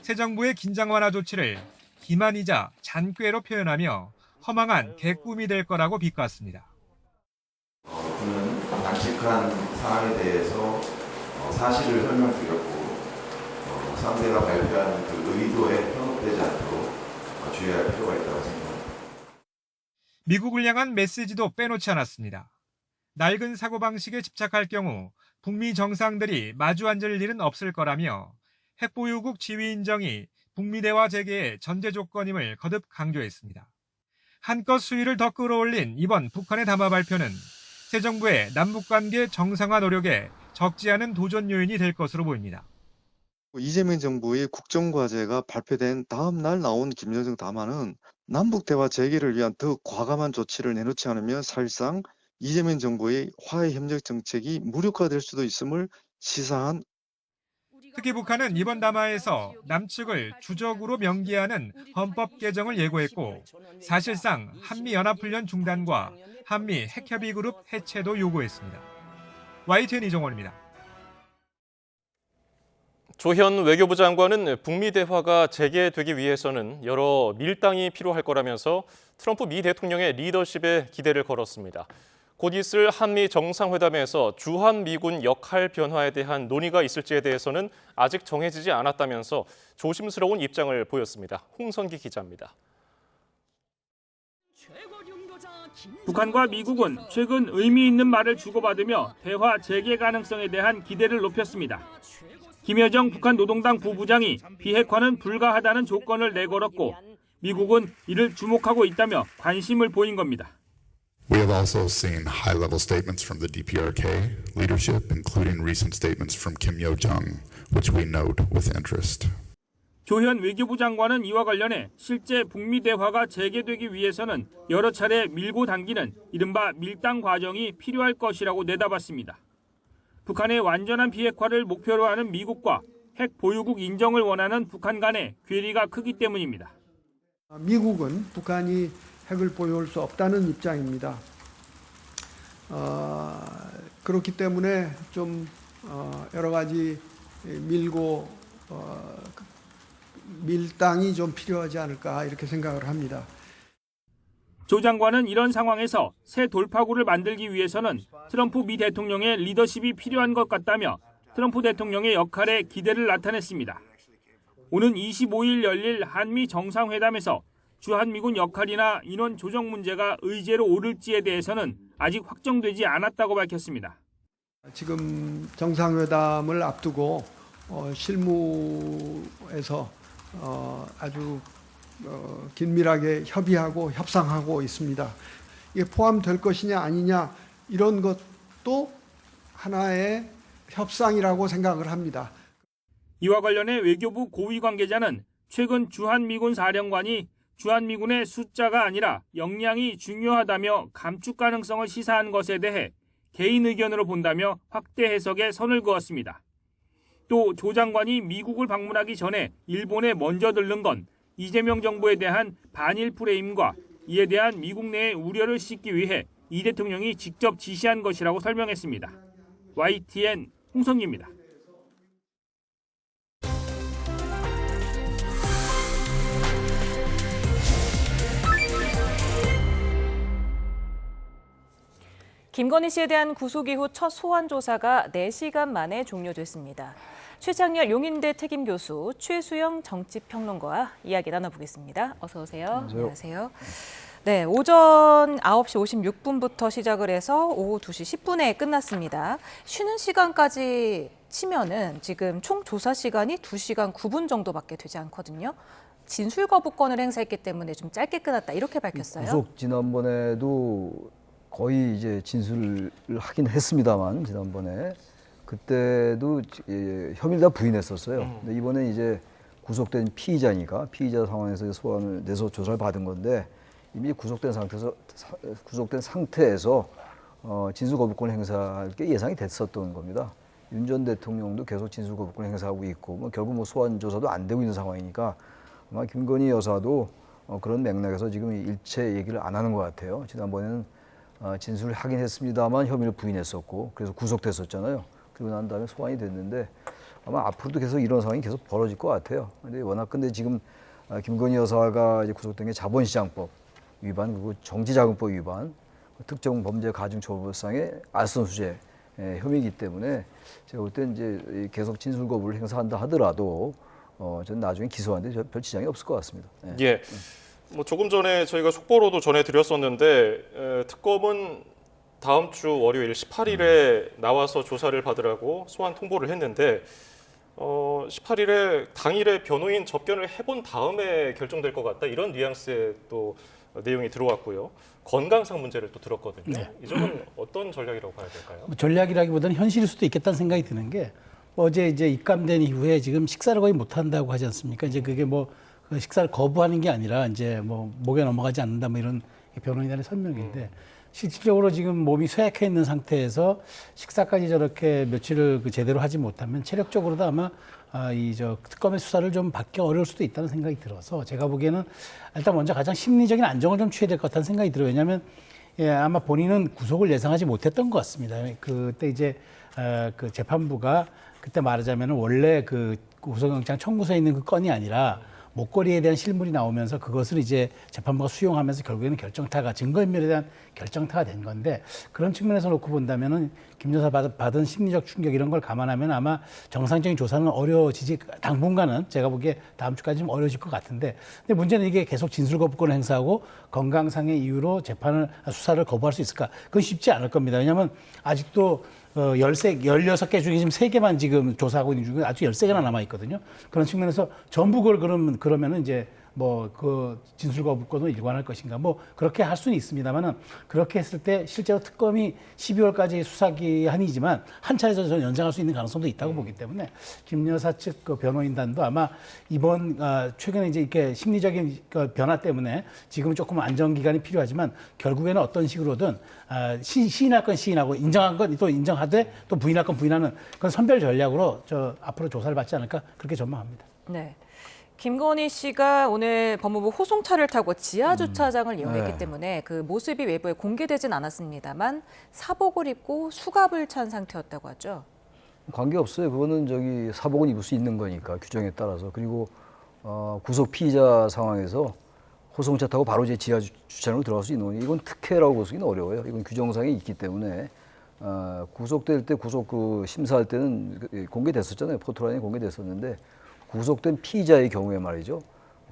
새 정부의 긴장 완화 조치를 기만이자 잔꾀로 표현하며 허망한 개꿈이 될 거라고 비꼬았습니다. 저는 당직한 상황에 대해서 사실을 설명드렸고 상대가 발표하는 그 의도에 현혹되지 않도록 주의할 필요가 있다고 생각합니다. 미국을 향한 메시지도 빼놓지 않았습니다. 낡은 사고방식에 집착할 경우 북미 정상들이 마주 앉을 일은 없을 거라며 핵보유국 지위 인정이 북미 대화 재개의 전제 조건임을 거듭 강조했습니다. 한껏 수위를 더 끌어올린 이번 북한의 담화 발표는 새 정부의 남북관계 정상화 노력에 적지 않은 도전 요인이 될 것으로 보입니다. 이재명 정부의 국정과제가 발표된 다음 날 나온 김여정 담화는 남북 대화 재개를 위한 더 과감한 조치를 내놓지 않으면 사실상 이재명 정부의 화해 협력 정책이 무력화될 수도 있음을 시사한. 특히 북한은 이번 담화에서 남측을 주적으로 명기하는 헌법 개정을 예고했고 사실상 한미연합훈련 중단과 한미 핵협의그룹 해체도 요구했습니다. YTN 이종원입니다. 조현 외교부 장관은 북미 대화가 재개되기 위해서는 여러 밀당이 필요할 거라면서 트럼프 미 대통령의 리더십에 기대를 걸었습니다. 곧 있을 한미 정상회담에서 주한미군 역할 변화에 대한 논의가 있을지에 대해서는 아직 정해지지 않았다면서 조심스러운 입장을 보였습니다. 홍선기 기자입니다. 북한과 미국은 최근 의미 있는 말을 주고받으며 대화 재개 가능성에 대한 기대를 높였습니다. 김여정 북한 노동당 부부장이 비핵화는 불가하다는 조건을 내걸었고 미국은 이를 주목하고 있다며 관심을 보인 겁니다. We have also seen high-level statements from the DPRK leadership, including recent statements from Kim Yo-jong, which we note with interest. 조현 외교부 장관은 이와 관련해 실제 북미 대화가 재개되기 위해서는 여러 차례 밀고 당기는 이른바 밀당 과정이 필요할 것이라고 내다봤습니다. 북한의 완전한 비핵화를 목표로 하는 미국과 핵 보유국 인정을 원하는 북한 간의 괴리가 크기 때문입니다. 미국은 북한이 핵을 보유할 수 없다는 입장입니다. 그렇기 때문에 좀 여러 가지 밀당이 좀 필요하지 않을까 이렇게 생각을 합니다. 조 장관은 이런 상황에서 새 돌파구를 만들기 위해서는 트럼프 미 대통령의 리더십이 필요한 것 같다며 트럼프 대통령의 역할에 기대를 나타냈습니다. 오는 25일 열릴 한미 정상회담에서 주한미군 역할이나 인원 조정 문제가 의제로 오를지에 대해서는 아직 확정되지 않았다고 밝혔습니다. 지금 정상회담을 앞두고 실무에서 아주 긴밀하게 협의하고 협상하고 있습니다. 이게 포함될 것이냐 아니냐 이런 것도 하나의 협상이라고 생각을 합니다. 이와 관련해 외교부 고위 관계자는 최근 주한미군 사령관이 주한미군의 숫자가 아니라 역량이 중요하다며 감축 가능성을 시사한 것에 대해 개인 의견으로 본다며 확대 해석에 선을 그었습니다. 또 조 장관이 미국을 방문하기 전에 일본에 먼저 들른 건 이재명 정부에 대한 반일 프레임과 이에 대한 미국 내의 우려를 씻기 위해 이 대통령이 직접 지시한 것이라고 설명했습니다. YTN 홍성기입니다. 김건희 씨에 대한 구속 이후 첫 소환 조사가 4시간 만에 종료됐습니다. 최장렬 용인대 특임 교수 최수영 정치평론가와 이야기 나눠보겠습니다. 어서 오세요. 안녕하세요. 네, 오전 9시 56분부터 시작을 해서 오후 2시 10분에 끝났습니다. 쉬는 시간까지 치면은 지금 총 조사 시간이 2시간 9분 정도밖에 되지 않거든요. 진술 거부권을 행사했기 때문에 좀 짧게 끝났다 이렇게 밝혔어요. 구속 지난번에도 거의 이제 진술을 하긴 했습니다만 지난번에 그때도 혐의를 다 부인했었어요. 근데 이번에 이제 구속된 피의자니까 피의자 상황에서 소환을 내서 조사를 받은 건데 이미 구속된 상태에서 진술 거부권 행사할 게 예상이 됐었던 겁니다. 윤 전 대통령도 계속 진술 거부권 행사하고 있고 결국 소환 조사도 안 되고 있는 상황이니까 아마 김건희 여사도 그런 맥락에서 지금 일체 얘기를 안 하는 것 같아요. 지난번에는 진술을 하긴 했습니다만 혐의를 부인했었고 그래서 구속됐었잖아요. 그리고 난 다음에 소환이 됐는데 아마 앞으로도 계속 이런 상황이 계속 벌어질 것 같아요. 근데 지금 김건희 여사가 이제 구속된 게 자본시장법 위반 그리고 정치자금법 위반 특정 범죄 가중처벌상의 알선수재 혐의이기 때문에 제가 볼 때 이제 계속 진술 거부를 행사한다 하더라도 저는 나중에 기소하는데 별 지장이 없을 것 같습니다. 네. 예. 뭐 조금 전에 저희가 속보로도 전해드렸었는데 특검은 다음 주 월요일 18일에 나와서 조사를 받으라고 소환 통보를 했는데 18일에 당일에 변호인 접견을 해본 다음에 결정될 것 같다 이런 뉘앙스의 또 내용이 들어왔고요. 건강상 문제를 또 들었거든요. 네. 이 점은 어떤 전략이라고 봐야 될까요? 뭐 전략이라기보다는 현실일 수도 있겠다는 생각이 드는 게 어제 이제 입감된 이후에 지금 식사를 거의 못 한다고 하지 않습니까? 이제 그게 뭐 그 식사를 거부하는 게 아니라 이제 뭐 목에 넘어가지 않는다 뭐 이런 변호인단의 설명인데 실질적으로 지금 몸이 쇠약해 있는 상태에서 식사까지 저렇게 며칠을 제대로 하지 못하면 체력적으로도 아마 이 특검의 수사를 좀 받기 어려울 수도 있다는 생각이 들어서 제가 보기에는 일단 먼저 가장 심리적인 안정을 좀 취해야 될 것 같다는 생각이 들어요. 왜냐하면 아마 본인은 구속을 예상하지 못했던 것 같습니다. 그때 이제 그 재판부가 그때 말하자면 원래 그 구속영장 청구서에 있는 그 건이 아니라 목걸이에 대한 실물이 나오면서 그것을 이제 재판부가 수용하면서 결국에는 결정타가 증거인멸에 대한 결정타가 된 건데 그런 측면에서 놓고 본다면은 김 여사 받은 심리적 충격 이런 걸 감안하면 아마 정상적인 조사는 어려워지지 당분간은 제가 보기에 다음 주까지 좀 어려워질 것 같은데 근데 문제는 이게 계속 진술 거부권을 행사하고 건강상의 이유로 수사를 거부할 수 있을까? 그건 쉽지 않을 겁니다. 왜냐하면 아직도 16개 중에 지금 3개만 지금 조사하고 있는 중에 아직 13개나 남아있거든요. 그런 측면에서 전부 그걸 그러면은 이제 뭐 그 진술 거부권을 일관할 것인가 뭐 그렇게 할 수는 있습니다만은 그렇게 했을 때 실제로 특검이 12월까지 수사 기한이지만 한 차례 더 연장할 수 있는 가능성도 있다고 보기 때문에 김 여사 측 그 변호인단도 아마 이번 최근에 이제 이렇게 심리적인 그 변화 때문에 지금 조금 안정 기간이 필요하지만 결국에는 어떤 식으로든 시인할 건 시인하고 인정한 건 또 인정하되 또 부인할 건 부인하는 그런 선별 전략으로 앞으로 조사를 받지 않을까 그렇게 전망합니다. 네. 김건희 씨가 오늘 법무부 호송차를 타고 지하 주차장을 이용했기 네. 때문에 그 모습이 외부에 공개되진 않았습니다만 사복을 입고 수갑을 찬 상태였다고 하죠. 관계없어요. 그거는 사복은 입을 수 있는 거니까 규정에 따라서. 그리고 구속 피의자 상황에서 호송차 타고 바로 이제 지하 주차장으로 들어갈 수 있는 거니 이건 특혜라고 보기는 어려워요. 이건 규정상에 있기 때문에 구속될 때 심사할 때는 공개됐었잖아요. 포털라인에 공개됐었는데 구속된 피의자의 경우에 말이죠.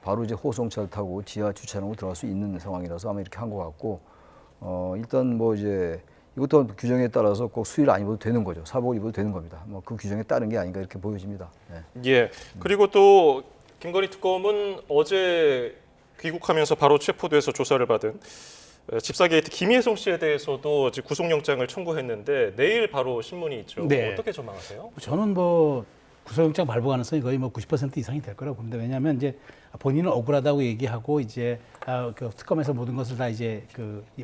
바로 이제 호송차를 타고 지하 주차장으로 들어갈 수 있는 상황이라서 아마 이렇게 한 것 같고 일단 뭐 이제 이것도 규정에 따라서 꼭 수의를 안 입어도 되는 거죠. 사복을 입어도 되는 겁니다. 뭐 그 규정에 따른 게 아닌가 이렇게 보여집니다. 네. 예. 그리고 또 김건희 특검은 어제 귀국하면서 바로 체포돼서 조사를 받은 집사 게이트 김혜성 씨에 대해서도 구속영장을 청구했는데 내일 바로 신문이 있죠. 네. 어떻게 전망하세요? 저는 뭐 구속영장 발부 가능성이 거의 뭐 90% 이상이 될 거라고 봅니다. 왜냐하면 이제 본인은 억울하다고 얘기하고 이제 그 특검에서 모든 것을 다 이제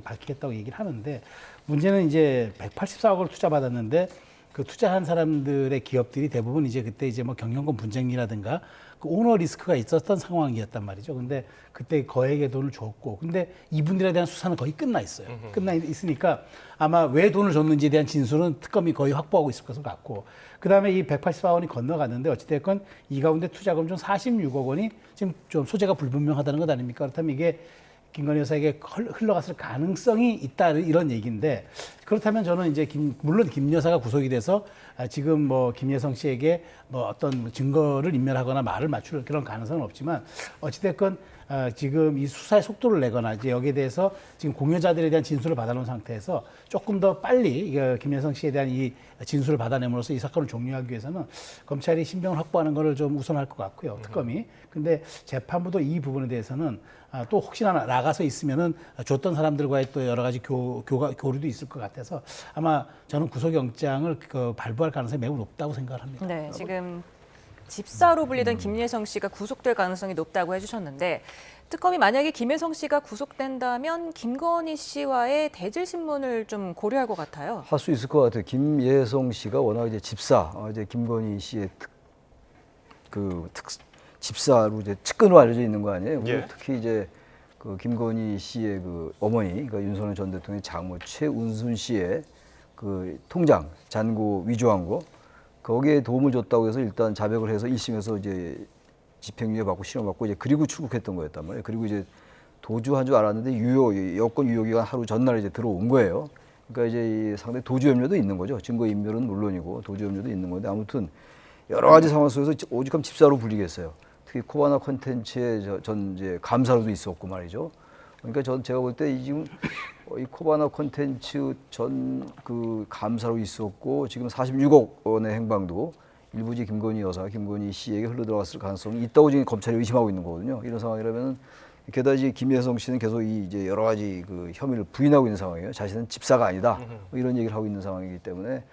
밝히겠다고 얘기를 하는데 문제는 이제 184억을 투자받았는데 그 투자한 사람들의 기업들이 대부분 이제 그때 이제 뭐 경영권 분쟁이라든가 그 오너 리스크가 있었던 상황이었단 말이죠. 근데 그때 거액의 돈을 줬고, 근데 이분들에 대한 수사는 거의 끝나 있어요. 끝나 있으니까 아마 왜 돈을 줬는지에 대한 진술은 특검이 거의 확보하고 있을 것을 같고, 그 다음에 이 184억 원이 건너갔는데 어찌됐건 이 가운데 투자금 중 46억 원이 지금 좀 소재가 불분명하다는 것 아닙니까? 그렇다면 이게 김건희 여사에게 흘러갔을 가능성이 있다 이런 얘기인데 그렇다면 저는 이제 물론 김 여사가 구속이 돼서 지금 뭐 김여성 씨에게 뭐 어떤 증거를 인멸하거나 말을 맞출 그런 가능성은 없지만 어찌됐건 지금 이 수사의 속도를 내거나 이제 여기에 대해서 지금 공여자들에 대한 진술을 받아놓은 상태에서 조금 더 빨리 김여성 씨에 대한 이 진술을 받아냄으로써 이 사건을 종료하기 위해서는 검찰이 신병을 확보하는 것을 좀 우선할 것 같고요, 특검이. 근데 재판부도 이 부분에 대해서는 또 혹시나 나가서 있으면은 줬던 사람들과의 또 여러 가지 교류도 있을 것 같아서 아마 저는 구속영장을 발부할 가능성이 매우 높다고 생각을 합니다. 네, 지금 집사로 불리던 김예성 씨가 구속될 가능성이 높다고 해주셨는데 특검이 만약에 김예성 씨가 구속된다면 김건희 씨와의 대질 신문을 좀 고려할 것 같아요. 할 수 있을 것 같아요. 김예성 씨가 워낙 이제 집사, 이제 김건희 씨의 집사로 이제 측근으로 알려져 있는 거 아니에요. 예. 특히 이제 그 김건희 씨의 그 어머니, 그러니까 윤석열 전 대통령의 장모 최은순 씨의 그 통장 잔고 위조한 거 거기에 도움을 줬다고 해서 일단 자백을 해서 1심에서 이제 집행유예 받고 실형받고 이제 그리고 출국했던 거였단 말이에요. 그리고 이제 도주한 줄 알았는데 여권 유효 기간 하루 전날 이제 들어온 거예요. 그러니까 이제 상당히 도주 염려도 있는 거죠. 증거 인멸은 물론이고 도주 염려도 있는 건데 아무튼 여러 가지 상황 속에서 오죽하면 집사로 불리겠어요. 특히 코바나 콘텐츠의 전 이제 감사로도 있었고 말이죠. 그러니까 제가 볼 때 지금 이 코바나 콘텐츠 전 그 감사로 있었고 지금 46억 원의 행방도 일부 김건희 여사, 김건희 씨에게 흘러들어갔을 가능성이 있다고 지금 검찰이 의심하고 있는 거거든요. 이런 상황이라면 게다가 이제 김여성 씨는 계속 이제 여러 가지 그 혐의를 부인하고 있는 상황이에요. 자신은 집사가 아니다. 뭐 이런 얘기를 하고 있는 상황이기 때문에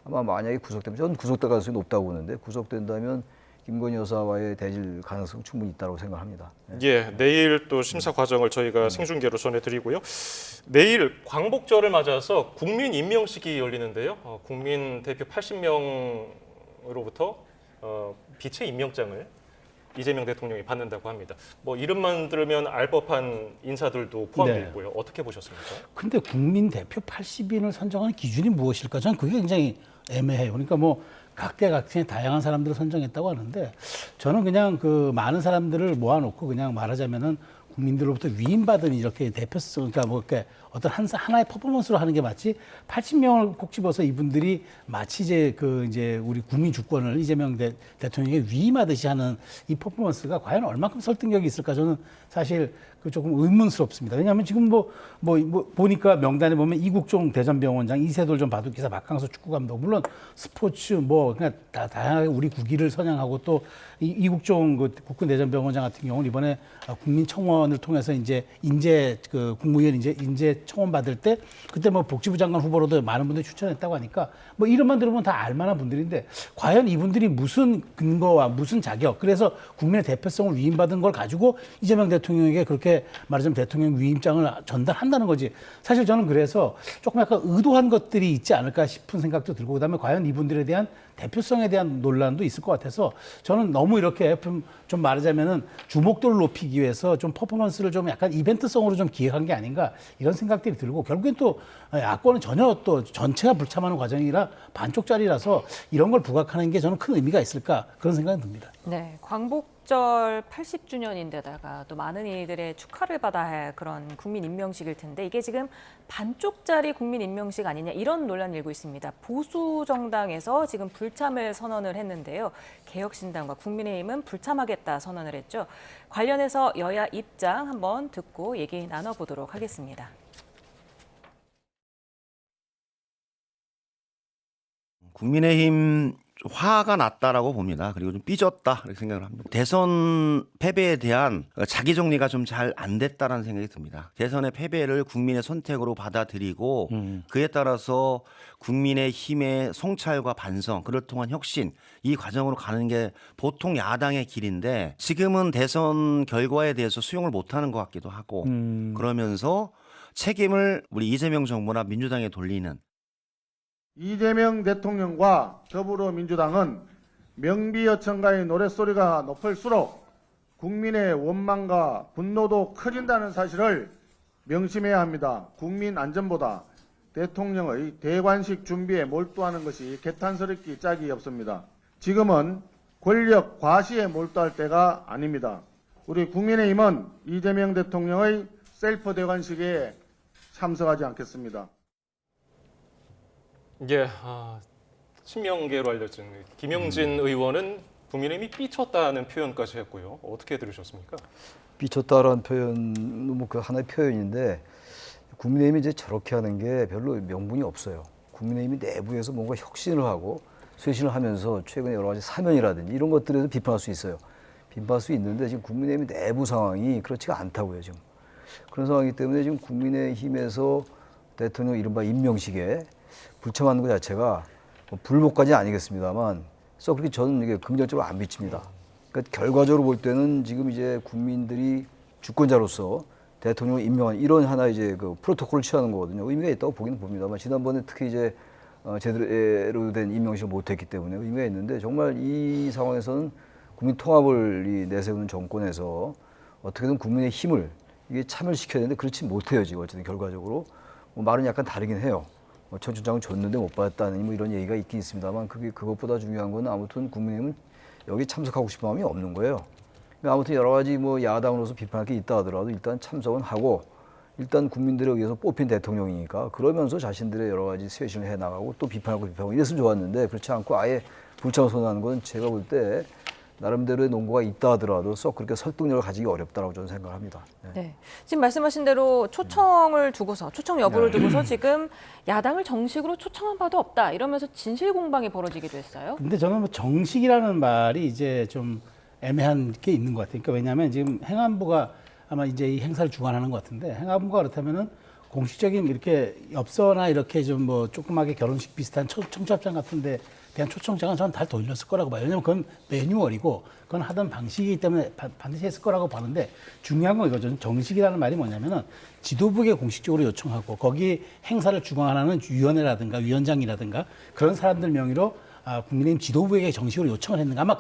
아마 만약에 구속되면 저는 구속될 가능성이 높다고 보는데 구속된다면 김건희 여사와의 대질 가능성 충분히 있다고 생각합니다. 예, 내일 또 심사 과정을 저희가 생중계로 전해드리고요. 내일 광복절을 맞아서 국민 임명식이 열리는데요. 국민 대표 80명으로부터 비체 임명장을 이재명 대통령이 받는다고 합니다. 뭐 이름만 들으면 알 법한 인사들도 포함되어 있고요. 어떻게 보셨습니까? 근데 국민 대표 80인을 선정하는 기준이 무엇일까? 저는 그게 굉장히 애매해요. 그러니까 뭐 각계각층의 다양한 사람들을 선정했다고 하는데 저는 그냥 그 많은 사람들을 모아놓고 그냥 말하자면은 국민들로부터 위임받은 이렇게 대표성, 그러니까 뭐 이렇게 어떤 하나의 퍼포먼스로 하는 게 맞지 80명을 콕 집어서 이분들이 마치 이제 우리 국민 주권을 이재명 대통령에게 위임하듯이 하는 이 퍼포먼스가 과연 얼마큼 설득력이 있을까 저는 사실 그 조금 의문스럽습니다. 왜냐하면 지금 뭐 보니까 명단에 보면 이국종 대전병원장, 이세돌 전 바둑기사, 박항서 축구감독, 물론 스포츠 뭐 그냥 다양하게 우리 국기를 선양하고 또 이국종 그 국군 대전병원장 같은 경우는 이번에 국민청원을 통해서 이제 국무위원 인재 청원 받을 때 그때 뭐 복지부 장관 후보로도 많은 분들이 추천했다고 하니까 뭐 이름만 들으면 다 알만한 분들인데 과연 이분들이 무슨 근거와 무슨 자격, 그래서 국민의 대표성을 위임받은 걸 가지고 이재명 대통령에게 그렇게 말하자면 대통령 위임장을 전달한다는 거지. 사실 저는 그래서 조금 약간 의도한 것들이 있지 않을까 싶은 생각도 들고 그다음에 과연 이분들에 대한 대표성에 대한 논란도 있을 것 같아서 저는 너무 이렇게 좀 말하자면은 주목도를 높이기 위해서 좀 퍼포먼스를 좀 약간 이벤트성으로 좀 기획한 게 아닌가 이런 생각들이 들고 결국엔 또 야권은 전혀 또 전체가 불참하는 과정이라 반쪽짜리라서 이런 걸 부각하는 게 저는 큰 의미가 있을까 그런 생각이 듭니다. 네, 광복절 80주년인데다가 또 많은 이들의 축하를 받아야 할 그런 국민 임명식일 텐데 이게 지금 반쪽짜리 국민 임명식 아니냐 이런 논란이 일고 있습니다. 보수 정당에서 지금 불참을 선언을 했는데요. 개혁신당과 국민의힘은 불참하겠다 선언을 했죠. 관련해서 여야 입장 한번 듣고 얘기 나눠보도록 하겠습니다. 국민의힘 화가 났다라고 봅니다. 그리고 좀 삐졌다 이렇게 생각을 합니다. 대선 패배에 대한 자기 정리가 좀 잘 안 됐다라는 생각이 듭니다. 대선의 패배를 국민의 선택으로 받아들이고 그에 따라서 국민의힘의 성찰과 반성, 그를 통한 혁신 이 과정으로 가는 게 보통 야당의 길인데 지금은 대선 결과에 대해서 수용을 못하는 것 같기도 하고 그러면서 책임을 우리 이재명 정부나 민주당에 돌리는 이재명 대통령과 더불어민주당은 명비여천가의 노랫소리가 높을수록 국민의 원망과 분노도 커진다는 사실을 명심해야 합니다. 국민 안전보다 대통령의 대관식 준비에 몰두하는 것이 개탄스럽기 짝이 없습니다. 지금은 권력 과시에 몰두할 때가 아닙니다. 우리 국민의힘은 이재명 대통령의 셀프 대관식에 참석하지 않겠습니다. 예, 친명계로 알려진 김영진 의원은 국민의힘이 삐쳤다는 표현까지 했고요. 어떻게 들으셨습니까? 삐쳤다라는 표현은 뭐 그 하나의 표현인데 국민의힘이 이제 저렇게 하는 게 별로 명분이 없어요. 국민의힘이 내부에서 뭔가 혁신을 하고 쇄신을 하면서 최근에 여러 가지 사면이라든지 이런 것들에서 비판할 수 있어요. 비판할 수 있는데 지금 국민의힘이 내부 상황이 그렇지가 않다고요, 지금. 그런 상황이기 때문에 지금 국민의힘에서 대통령 이른바 임명식에 불참하는 것 자체가 뭐 불복까지는 아니겠습니다만 썩 그렇게 저는 이게 긍정적으로 안 비칩니다. 그러니까 결과적으로 볼 때는 지금 이제 국민들이 주권자로서 대통령을 임명한 이런 하나의 이제 그 프로토콜을 취하는 거거든요. 의미가 있다고 보기는 봅니다만 지난번에 특히 이제 제대로 된 임명식을 못했기 때문에 의미가 있는데 정말 이 상황에서는 국민 통합을 내세우는 정권에서 어떻게든 국민의 힘을 이게 참여시켜야 되는데 그렇지 못해요 지금 어쨌든 결과적으로 뭐 말은 약간 다르긴 해요. 청춘장을 줬는데 못 받았다는 뭐 이런 얘기가 있긴 있습니다만 그것보다 중요한 건 아무튼 국민의힘은 여기 참석하고 싶은 마음이 없는 거예요. 그러니까 아무튼 여러 가지 뭐 야당으로서 비판할 게 있다 하더라도 일단 참석은 하고 일단 국민들에 의해서 뽑힌 대통령이니까 그러면서 자신들의 여러 가지 쇄신을 해나가고 또 비판하고 이랬으면 좋았는데 그렇지 않고 아예 불창선언하는 건 제가 볼 때 나름대로의 논거가 있다 하더라도 썩 그렇게 설득력을 가지기 어렵다고 저는 생각을 합니다. 네. 지금 말씀하신 대로 초청 여부를 두고서 지금 야당을 정식으로 초청한 바도 없다 이러면서 진실 공방이 벌어지기도 했어요. 근데 저는 뭐 정식이라는 말이 이제 좀 애매한 게 있는 것 같아요. 그러니까 왜냐하면 지금 행안부가 아마 이제 이 행사를 주관하는 것 같은데 행안부가 그렇다면은 공식적인 이렇게 엽서나 이렇게 좀 뭐 조그맣게 결혼식 비슷한 청첩장 같은데 대한 초청장은 저는 다 돌렸을 거라고 봐요. 왜냐하면 그건 매뉴얼이고 그건 하던 방식이기 때문에 반드시 했을 거라고 보는데 중요한 건 이거죠. 정식이라는 말이 뭐냐면은 지도부에 공식적으로 요청하고 거기 행사를 주관하는 위원회라든가 위원장이라든가 그런 사람들 명의로 국민의힘 지도부에게 정식으로 요청을 했는가 아마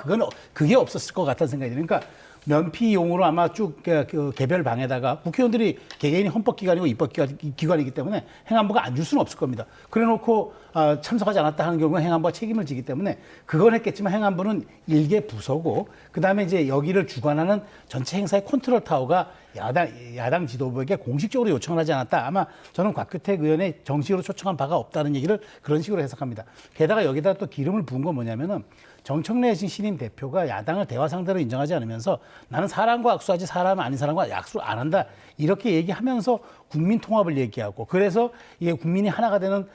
그게 없었을 것 같다는 생각이 들어요. 그러니까 면피용으로 아마 쭉 그 개별 방에다가 국회의원들이 개개인이 헌법기관이고 입법기관이기 때문에 행안부가 안 줄 수는 없을 겁니다. 그래놓고 참석하지 않았다 하는 경우에 행안부가 책임을 지기 때문에 그건 했겠지만 행안부는 일개 부서고 그다음에 이제 여기를 주관하는 전체 행사의 컨트롤 타워가 야당 지도부에게 공식적으로 요청을 하지 않았다. 아마 저는 곽규택 의원의 정식으로 초청한 바가 없다는 얘기를 그런 식으로 해석합니다. 게다가 여기다 또 기름을 부은 건 뭐냐면은 정청래 신임 대표가 야당을 대화 상대로 인정하지 않으면서 나는 사람과 악수하지 사람은 아닌 사람과 약수를 안 한다. 이렇게 얘기하면서 국민 통합을 얘기하고 그래서 이게 국민이 하나가 되는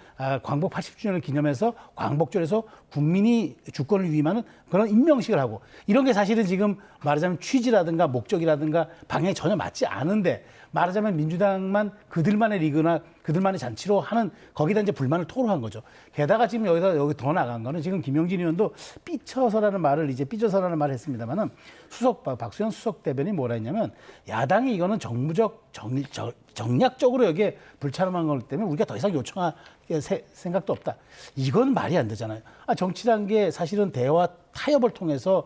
광복 80주년을 기념해서 광복절에서 국민이 주권을 위임하는 그런 임명식을 하고 이런 게 사실은 지금 말하자면 취지라든가 목적이라든가 방향이 전혀 맞지 않은데 말하자면 민주당만 그들만의 리그나 그들만의 잔치로 하는 거기다 이제 불만을 토로한 거죠. 게다가 지금 여기 더 나간 거는 지금 김영진 의원도 삐쳐서라는 말을 했습니다만은 박수현 수석 대변인이 뭐라 했냐면 야당이 이거는 정무적 정략적으로 여기에 불참한 거기 때문에 우리가 더 이상 요청할 생각도 없다. 이건 말이 안 되잖아요. 정치라는 게 사실은 대화 타협을 통해서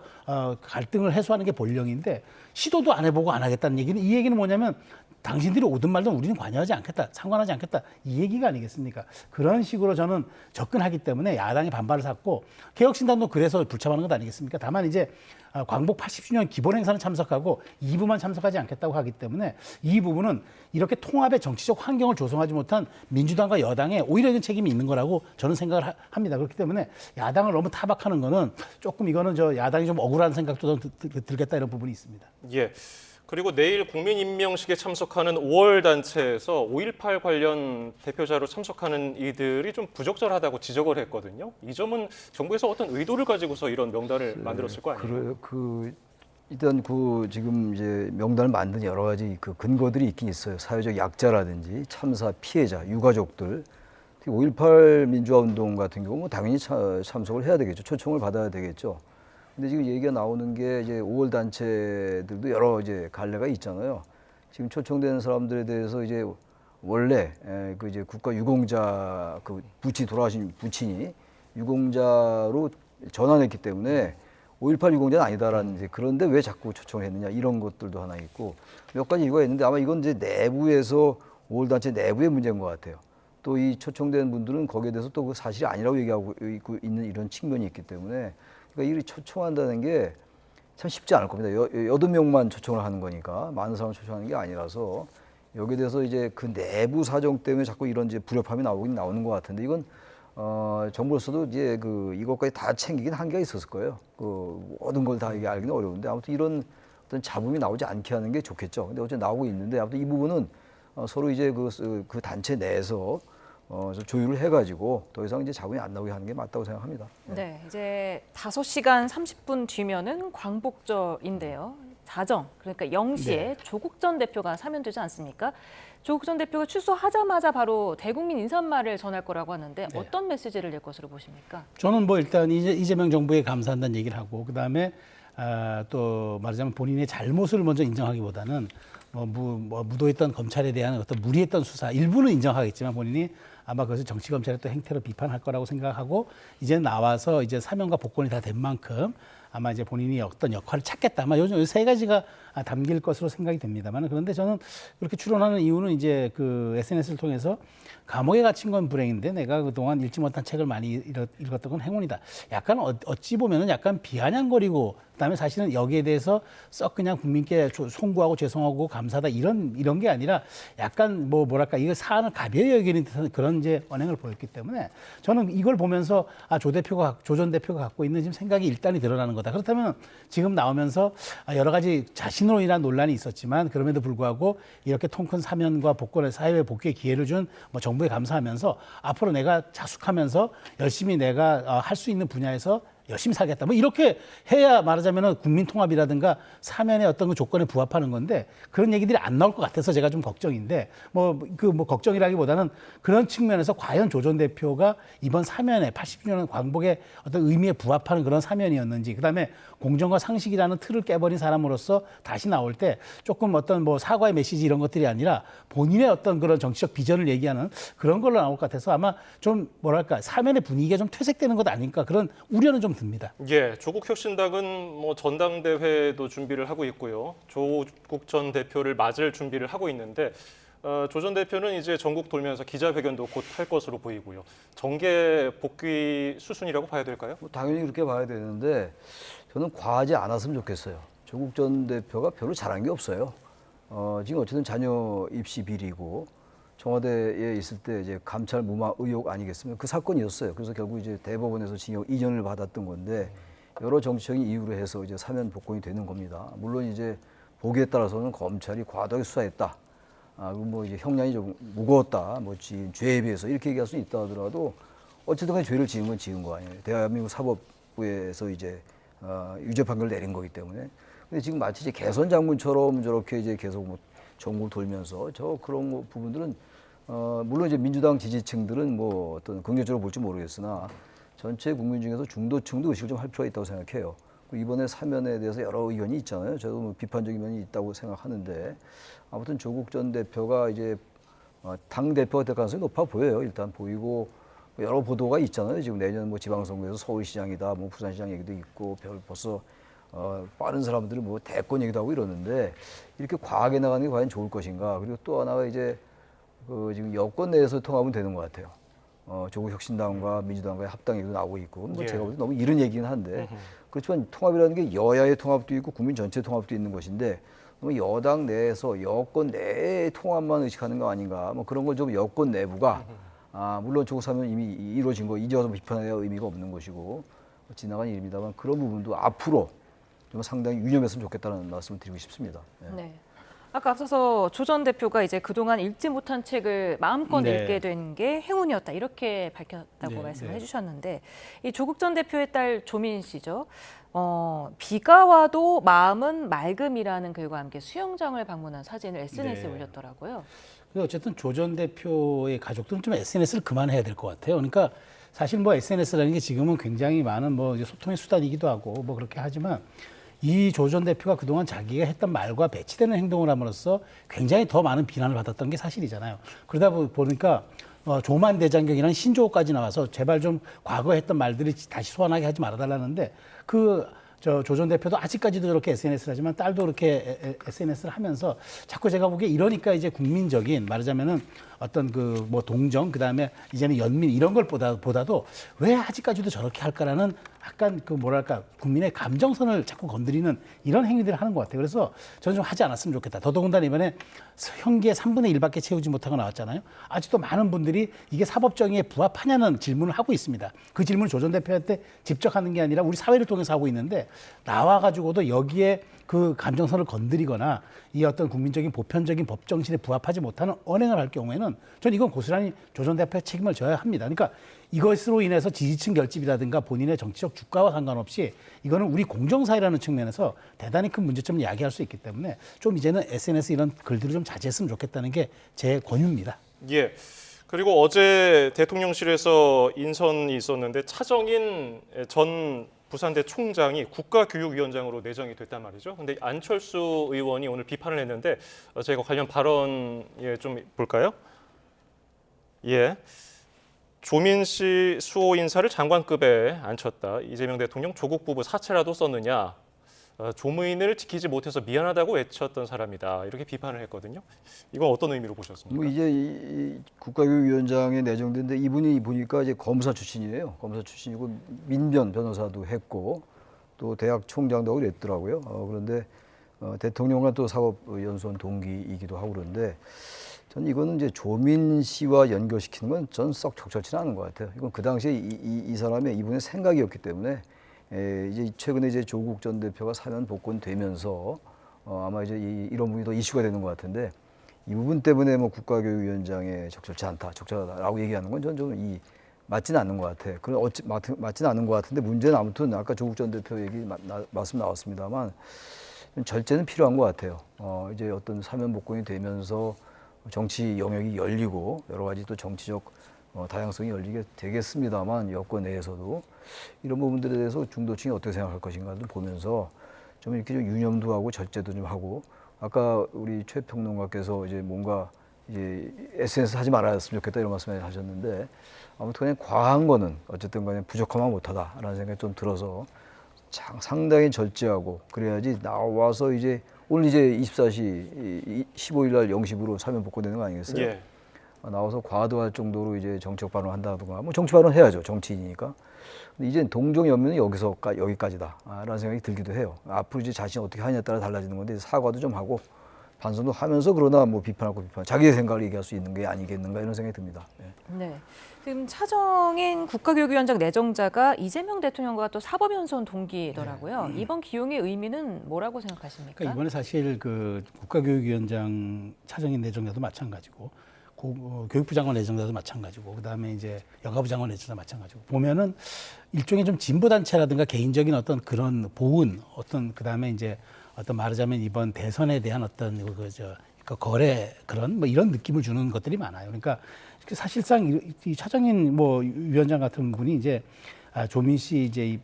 갈등을 해소하는 게 본령인데 시도도 안 해보고 안 하겠다는 얘기는 이 얘기는 뭐냐면 당신들이 오든 말든 우리는 관여하지 않겠다, 상관하지 않겠다 이 얘기가 아니겠습니까? 그런 식으로 저는 접근하기 때문에 야당이 반발을 샀고 개혁신당도 그래서 불참하는 것 아니겠습니까? 다만 이제 광복 80주년 기본 행사는 참석하고 2부만 참석하지 않겠다고 하기 때문에 이 부분은 이렇게 통합의 정치적 환경을 조성하지 못한 민주당과 여당에 오히려 이런 책임이 있는 거라고 저는 생각을 합니다. 그렇기 때문에 야당을 너무 타박하는 거는 조금 이거는 야당이 좀 억울한 생각도 들겠다 이런 부분이 있습니다. 예. 그리고 내일 국민임명식에 참석하는 5월 단체에서 5.18 관련 대표자로 참석하는 이들이 좀 부적절하다고 지적을 했거든요. 이 점은 정부에서 어떤 의도를 가지고서 이런 명단을 만들었을 거 아니에요? 일단 지금 이제 명단을 만든 여러 가지 그 근거들이 있긴 있어요. 사회적 약자라든지 참사 피해자, 유가족들. 5.18 민주화 운동 같은 경우 당연히 참석을 해야 되겠죠. 초청을 받아야 되겠죠. 근데 지금 얘기가 나오는 게 이제 5월 단체들도 여러 이제 갈래가 있잖아요. 지금 초청되는 사람들에 대해서 이제 원래 그 이제 국가 유공자 그 돌아가신 부친이 유공자로 전환했기 때문에 5.18 유공자는 아니다라는 이제 그런데 왜 자꾸 초청을 했느냐 이런 것들도 하나 있고 몇 가지 이유가 있는데 아마 이건 이제 내부에서 5월 단체 내부의 문제인 것 같아요. 또 이 초청된 분들은 거기에 대해서 또 그 사실이 아니라고 얘기하고 있는 이런 측면이 있기 때문에 그러니까 이 초청한다는 게 참 쉽지 않을 겁니다. 8명만 초청을 하는 거니까 많은 사람을 초청하는 게 아니라서 여기에 대해서 이제 그 내부 사정 때문에 자꾸 이런 이제 불협화음이 나오는 것 같은데 이건 정부로서도 이제 이것까지 다 챙기긴 한계가 있었을 거예요. 모든 걸 다 알기는 어려운데 아무튼 이런 어떤 잡음이 나오지 않게 하는 게 좋겠죠. 근데 어쨌든 나오고 있는데 아무튼 이 부분은 서로 이제 그 단체 내에서 조율을 해가지고 더 이상 이제 잡음이 안 나오게 하는 게 맞다고 생각합니다. 네, 이제 5시간 30분 뒤면은 광복절인데요. 자정, 그러니까 0시에 조국 전 대표가 사면되지 않습니까? 조국 전 대표가 출소하자마자 바로 대국민 인사말을 전할 거라고 하는데 어떤 메시지를 낼 것으로 보십니까? 저는 뭐 일단 이재명 정부에 감사한다는 얘기를 하고 그다음에 또 말하자면 본인의 잘못을 먼저 인정하기보다는 무도했던 검찰에 대한 어떤 무리했던 수사 일부는 인정하겠지만 본인이 아마 그것을 정치 검찰의 또 행태로 비판할 거라고 생각하고 이제 나와서 이제 사명과 복권이 다 된 만큼 아마 이제 본인이 어떤 역할을 찾겠다. 아마 요즘 세 가지가 담길 것으로 생각이 됩니다만, 그런데 저는 그렇게 추론하는 이유는 이제 그 SNS를 통해서 감옥에 갇힌 건 불행인데 내가 그동안 읽지 못한 책을 많이 읽었던 건 행운이다. 약간 어찌 보면은 약간 비아냥거리고, 그다음에 사실은 여기에 대해서 썩 그냥 국민께 송구하고 죄송하고 감사하다 이런 게 아니라 약간 뭐랄까 이거 사안을 가벼이 여기는 듯한 그런 이제 언행을 보였기 때문에 저는 이걸 보면서 조 전 대표가 갖고 있는 지금 생각이 일단이 드러나는 거다. 그렇다면 지금 나오면서 여러 가지 자신으로 인한 논란이 있었지만 그럼에도 불구하고 이렇게 통 큰 사면과 복권의 사회 복귀의 기회를 준 정부에 감사하면서 앞으로 내가 자숙하면서 열심히 내가 할 수 있는 분야에서 열심히 살겠다. 이렇게 해야 말하자면은 국민 통합이라든가 사면의 어떤 그 조건에 부합하는 건데 그런 얘기들이 안 나올 것 같아서 제가 좀 걱정인데 걱정이라기보다는 그런 측면에서 과연 조 전 대표가 이번 사면에 80주년 광복의 어떤 의미에 부합하는 그런 사면이었는지, 그다음에 공정과 상식이라는 틀을 깨버린 사람으로서 다시 나올 때 조금 어떤 사과의 메시지 이런 것들이 아니라 본인의 어떤 그런 정치적 비전을 얘기하는 그런 걸로 나올 것 같아서 아마 좀 뭐랄까 사면의 분위기가 좀 퇴색되는 것 아닐까 그런 우려는 좀 듭니다. 예, 조국 혁신당은 전당대회도 준비를 하고 있고요. 조국 전 대표를 맞을 준비를 하고 있는데 조 전 대표는 이제 전국 돌면서 기자회견도 곧 할 것으로 보이고요. 정계 복귀 수순이라고 봐야 될까요? 당연히 그렇게 봐야 되는데 저는 과하지 않았으면 좋겠어요. 조국 전 대표가 별로 잘한 게 없어요. 지금 어쨌든 자녀 입시 비리고 청와대에 있을 때 이제 감찰 무마 의혹 아니겠습니까? 그 사건이었어요. 그래서 결국 이제 대법원에서 징역 2년을 받았던 건데 여러 정치적인 이유로 해서 이제 사면 복권이 되는 겁니다. 물론 이제 보기에 따라서는 검찰이 과도하게 수사했다. 그리고 이제 형량이 좀 무거웠다. 지은 죄에 비해서 이렇게 얘기할 수 있다 하더라도 어쨌든 간에 죄를 지은 건 지은 거 아니에요. 대한민국 사법부에서 이제 유죄 판결을 내린 거기 때문에. 근데 지금 마치 이제 개선 장군처럼 저렇게 이제 계속 전국을 돌면서 그런 부분들은 물론 이제 민주당 지지층들은 어떤 긍정적으로 볼지 모르겠으나 전체 국민 중에서 중도층도 의식을 좀 할 필요가 있다고 생각해요. 이번에 사면에 대해서 여러 의견이 있잖아요. 저도 비판적인 면이 있다고 생각하는데 아무튼 조국 전 대표가 이제 당 대표가 될 가능성이 높아 보여요. 일단 보이고 여러 보도가 있잖아요. 지금 내년 지방선거에서 서울시장이다, 부산시장 얘기도 있고 벌써 빠른 사람들은 대권 얘기도 하고 이러는데 이렇게 과하게 나가는 게 과연 좋을 것인가. 그리고 또 하나가 이제 지금 여권 내에서 통합은 되는 것 같아요. 조국 혁신당과 민주당과의 합당 얘기도 나오고 있고 제가 볼 때 너무 이른 얘기긴 한데 그렇지만 통합이라는 게 여야의 통합도 있고 국민 전체 통합도 있는 것인데 너무 여당 내에서 여권 내의 통합만 의식하는 거 아닌가. 그런 걸 좀 여권 내부가 물론 조국 사면 이미 이루어진 거 이제 와서 비판할 의미가 없는 것이고 지나간 일입니다만 그런 부분도 앞으로 좀 상당히 유념했으면 좋겠다는 말씀을 드리고 싶습니다. 네. 아까 앞서서 조 전 대표가 이제 그동안 읽지 못한 책을 마음껏 읽게 된 게 행운이었다 이렇게 밝혔다고 말씀을 해주셨는데 이 조국 전 대표의 딸 조민 씨죠. 비가 와도 마음은 맑음이라는 글과 함께 수영장을 방문한 사진을 SNS에 올렸더라고요. 어쨌든 조 전 대표의 가족들은 좀 SNS를 그만해야 될 것 같아요. 그러니까 사실 SNS라는 게 지금은 굉장히 많은 소통의 수단이기도 하고 그렇게 하지만 이 조 전 대표가 그동안 자기가 했던 말과 배치되는 행동을 함으로써 굉장히 더 많은 비난을 받았던 게 사실이잖아요. 그러다 보니까 조만 대장경이라는 신조어까지 나와서 제발 좀 과거에 했던 말들이 다시 소환하게 하지 말아달라는데 조 전 대표도 아직까지도 저렇게 SNS를 하지만 딸도 그렇게 SNS를 하면서 자꾸 제가 보기에 이러니까 이제 국민적인 말하자면은 어떤 동정 그다음에 이제는 연민 이런 걸 보다도 왜 아직까지도 저렇게 할까라는 약간 국민의 감정선을 자꾸 건드리는 이런 행위들을 하는 것 같아요. 그래서 저는 좀 하지 않았으면 좋겠다. 더더군다나 이번에 형기의 3분의 1밖에 채우지 못하고 나왔잖아요. 아직도 많은 분들이 이게 사법정의에 부합하냐는 질문을 하고 있습니다. 그 질문을 조 전 대표한테 직접 하는 게 아니라 우리 사회를 통해서 하고 있는데 나와가지고도 여기에 그 감정선을 건드리거나 이 어떤 국민적인 보편적인 법 정신에 부합하지 못하는 언행을 할 경우에는 저는 이건 고스란히 조 전 대표의 책임을 져야 합니다. 그러니까 이것으로 인해서 지지층 결집이라든가 본인의 정치적 주가와 상관없이 이거는 우리 공정사회라는 측면에서 대단히 큰 문제점을 야기할 수 있기 때문에 좀 이제는 SNS 이런 글들을 좀 자제했으면 좋겠다는 게 제 권유입니다. 예. 그리고 어제 대통령실에서 인선이 있었는데 차정인 전 부산대 총장이 국가교육위원장으로 내정이 됐단 말이죠. 근데 안철수 의원이 오늘 비판을 했는데 저희가 관련 발언 좀 볼까요? 예. 조민 씨 수호 인사를 장관급에 앉혔다. 이재명 대통령 조국 부부 사채라도 썼느냐. 조문을 지키지 못해서 미안하다고 외쳤던 사람이다. 이렇게 비판을 했거든요. 이건 어떤 의미로 보셨습니까? 뭐 이제 이 국가교육위원장에 내정된데 이분이 보니까 이제 검사 출신이에요. 검사 출신이고 민변 변호사도 했고 또 대학 총장도 하고 그랬더라고요. 그런데 대통령과 또 사법연수원 동기이기도 하고 그런데 저는 이거는 이제 조민 씨와 연결시키는 건 전 썩 적절치는 않은 것 같아요. 이건 그 당시에 이 사람의 이분의 생각이었기 때문에 이제 최근에 이제 조국 전 대표가 사면 복권되면서 아마 이제 이런 부분이 더 이슈가 되는 것 같은데 이 부분 때문에 뭐 국가교육위원장에 적절치 않다, 적절하다라고 얘기하는 건 전 좀 맞지는 않는 것 같아. 그런 맞지는 않는 것 같은데 문제는 아무튼 아까 조국 전 대표 얘기 말씀 나왔습니다만 절제는 필요한 것 같아요. 이제 어떤 사면 복권이 되면서 정치 영역이 열리고 여러 가지 또 정치적 다양성이 열리게 되겠습니다만 여권 내에서도 이런 부분들에 대해서 중도층이 어떻게 생각할 것인가를 보면서 좀 이렇게 좀 유념도 하고 절제도 좀 하고 아까 우리 최 평론가께서 이제 뭔가 이제 SNS 하지 말았으면 좋겠다 이런 말씀을 하셨는데 아무튼 그냥 과한 거는 어쨌든 간에 부족하면 못하다라는 생각이 좀 들어서 상당히 절제하고 그래야지 나와서 이제 오늘 이제 24시 15일 날 0시부로 사면 복권되는 거 아니겠어요? 예. 나와서 과도할 정도로 이제 정책 발언을 한다든가 뭐 정치 발언 해야죠. 정치인이니까. 근데 이제 동정 연민은 여기까지다라는 생각이 들기도 해요. 앞으로 이제 자신이 어떻게 하냐에 따라 달라지는 건데 사과도 좀 하고 반성도 하면서 그러나 뭐 비판하고 자기의 생각을 얘기할 수 있는 게 아니겠는가 이런 생각이 듭니다. 네. 지금 차정인 국가교육위원장 내정자가 이재명 대통령과 또 사법연수원 동기더라고요. 이번 기용의 의미는 뭐라고 생각하십니까? 그러니까 이번에 사실 그 국가교육위원장 차정인 내정자도 마찬가지고 교육부 장관 내정자도 마찬가지고 그다음에 이제 여가부 장관 내정자 마찬가지고 보면은 일종의 좀 진보 단체라든가 개인적인 어떤 그런 보은 어떤 그다음에 이제 어떤 말하자면 이번 대선에 대한 어떤 그 거래 그런 뭐 이런 느낌을 주는 것들이 많아요. 그러니까 사실상 이 차정인 뭐 위원장 같은 분이 이제 조민 씨 이제 이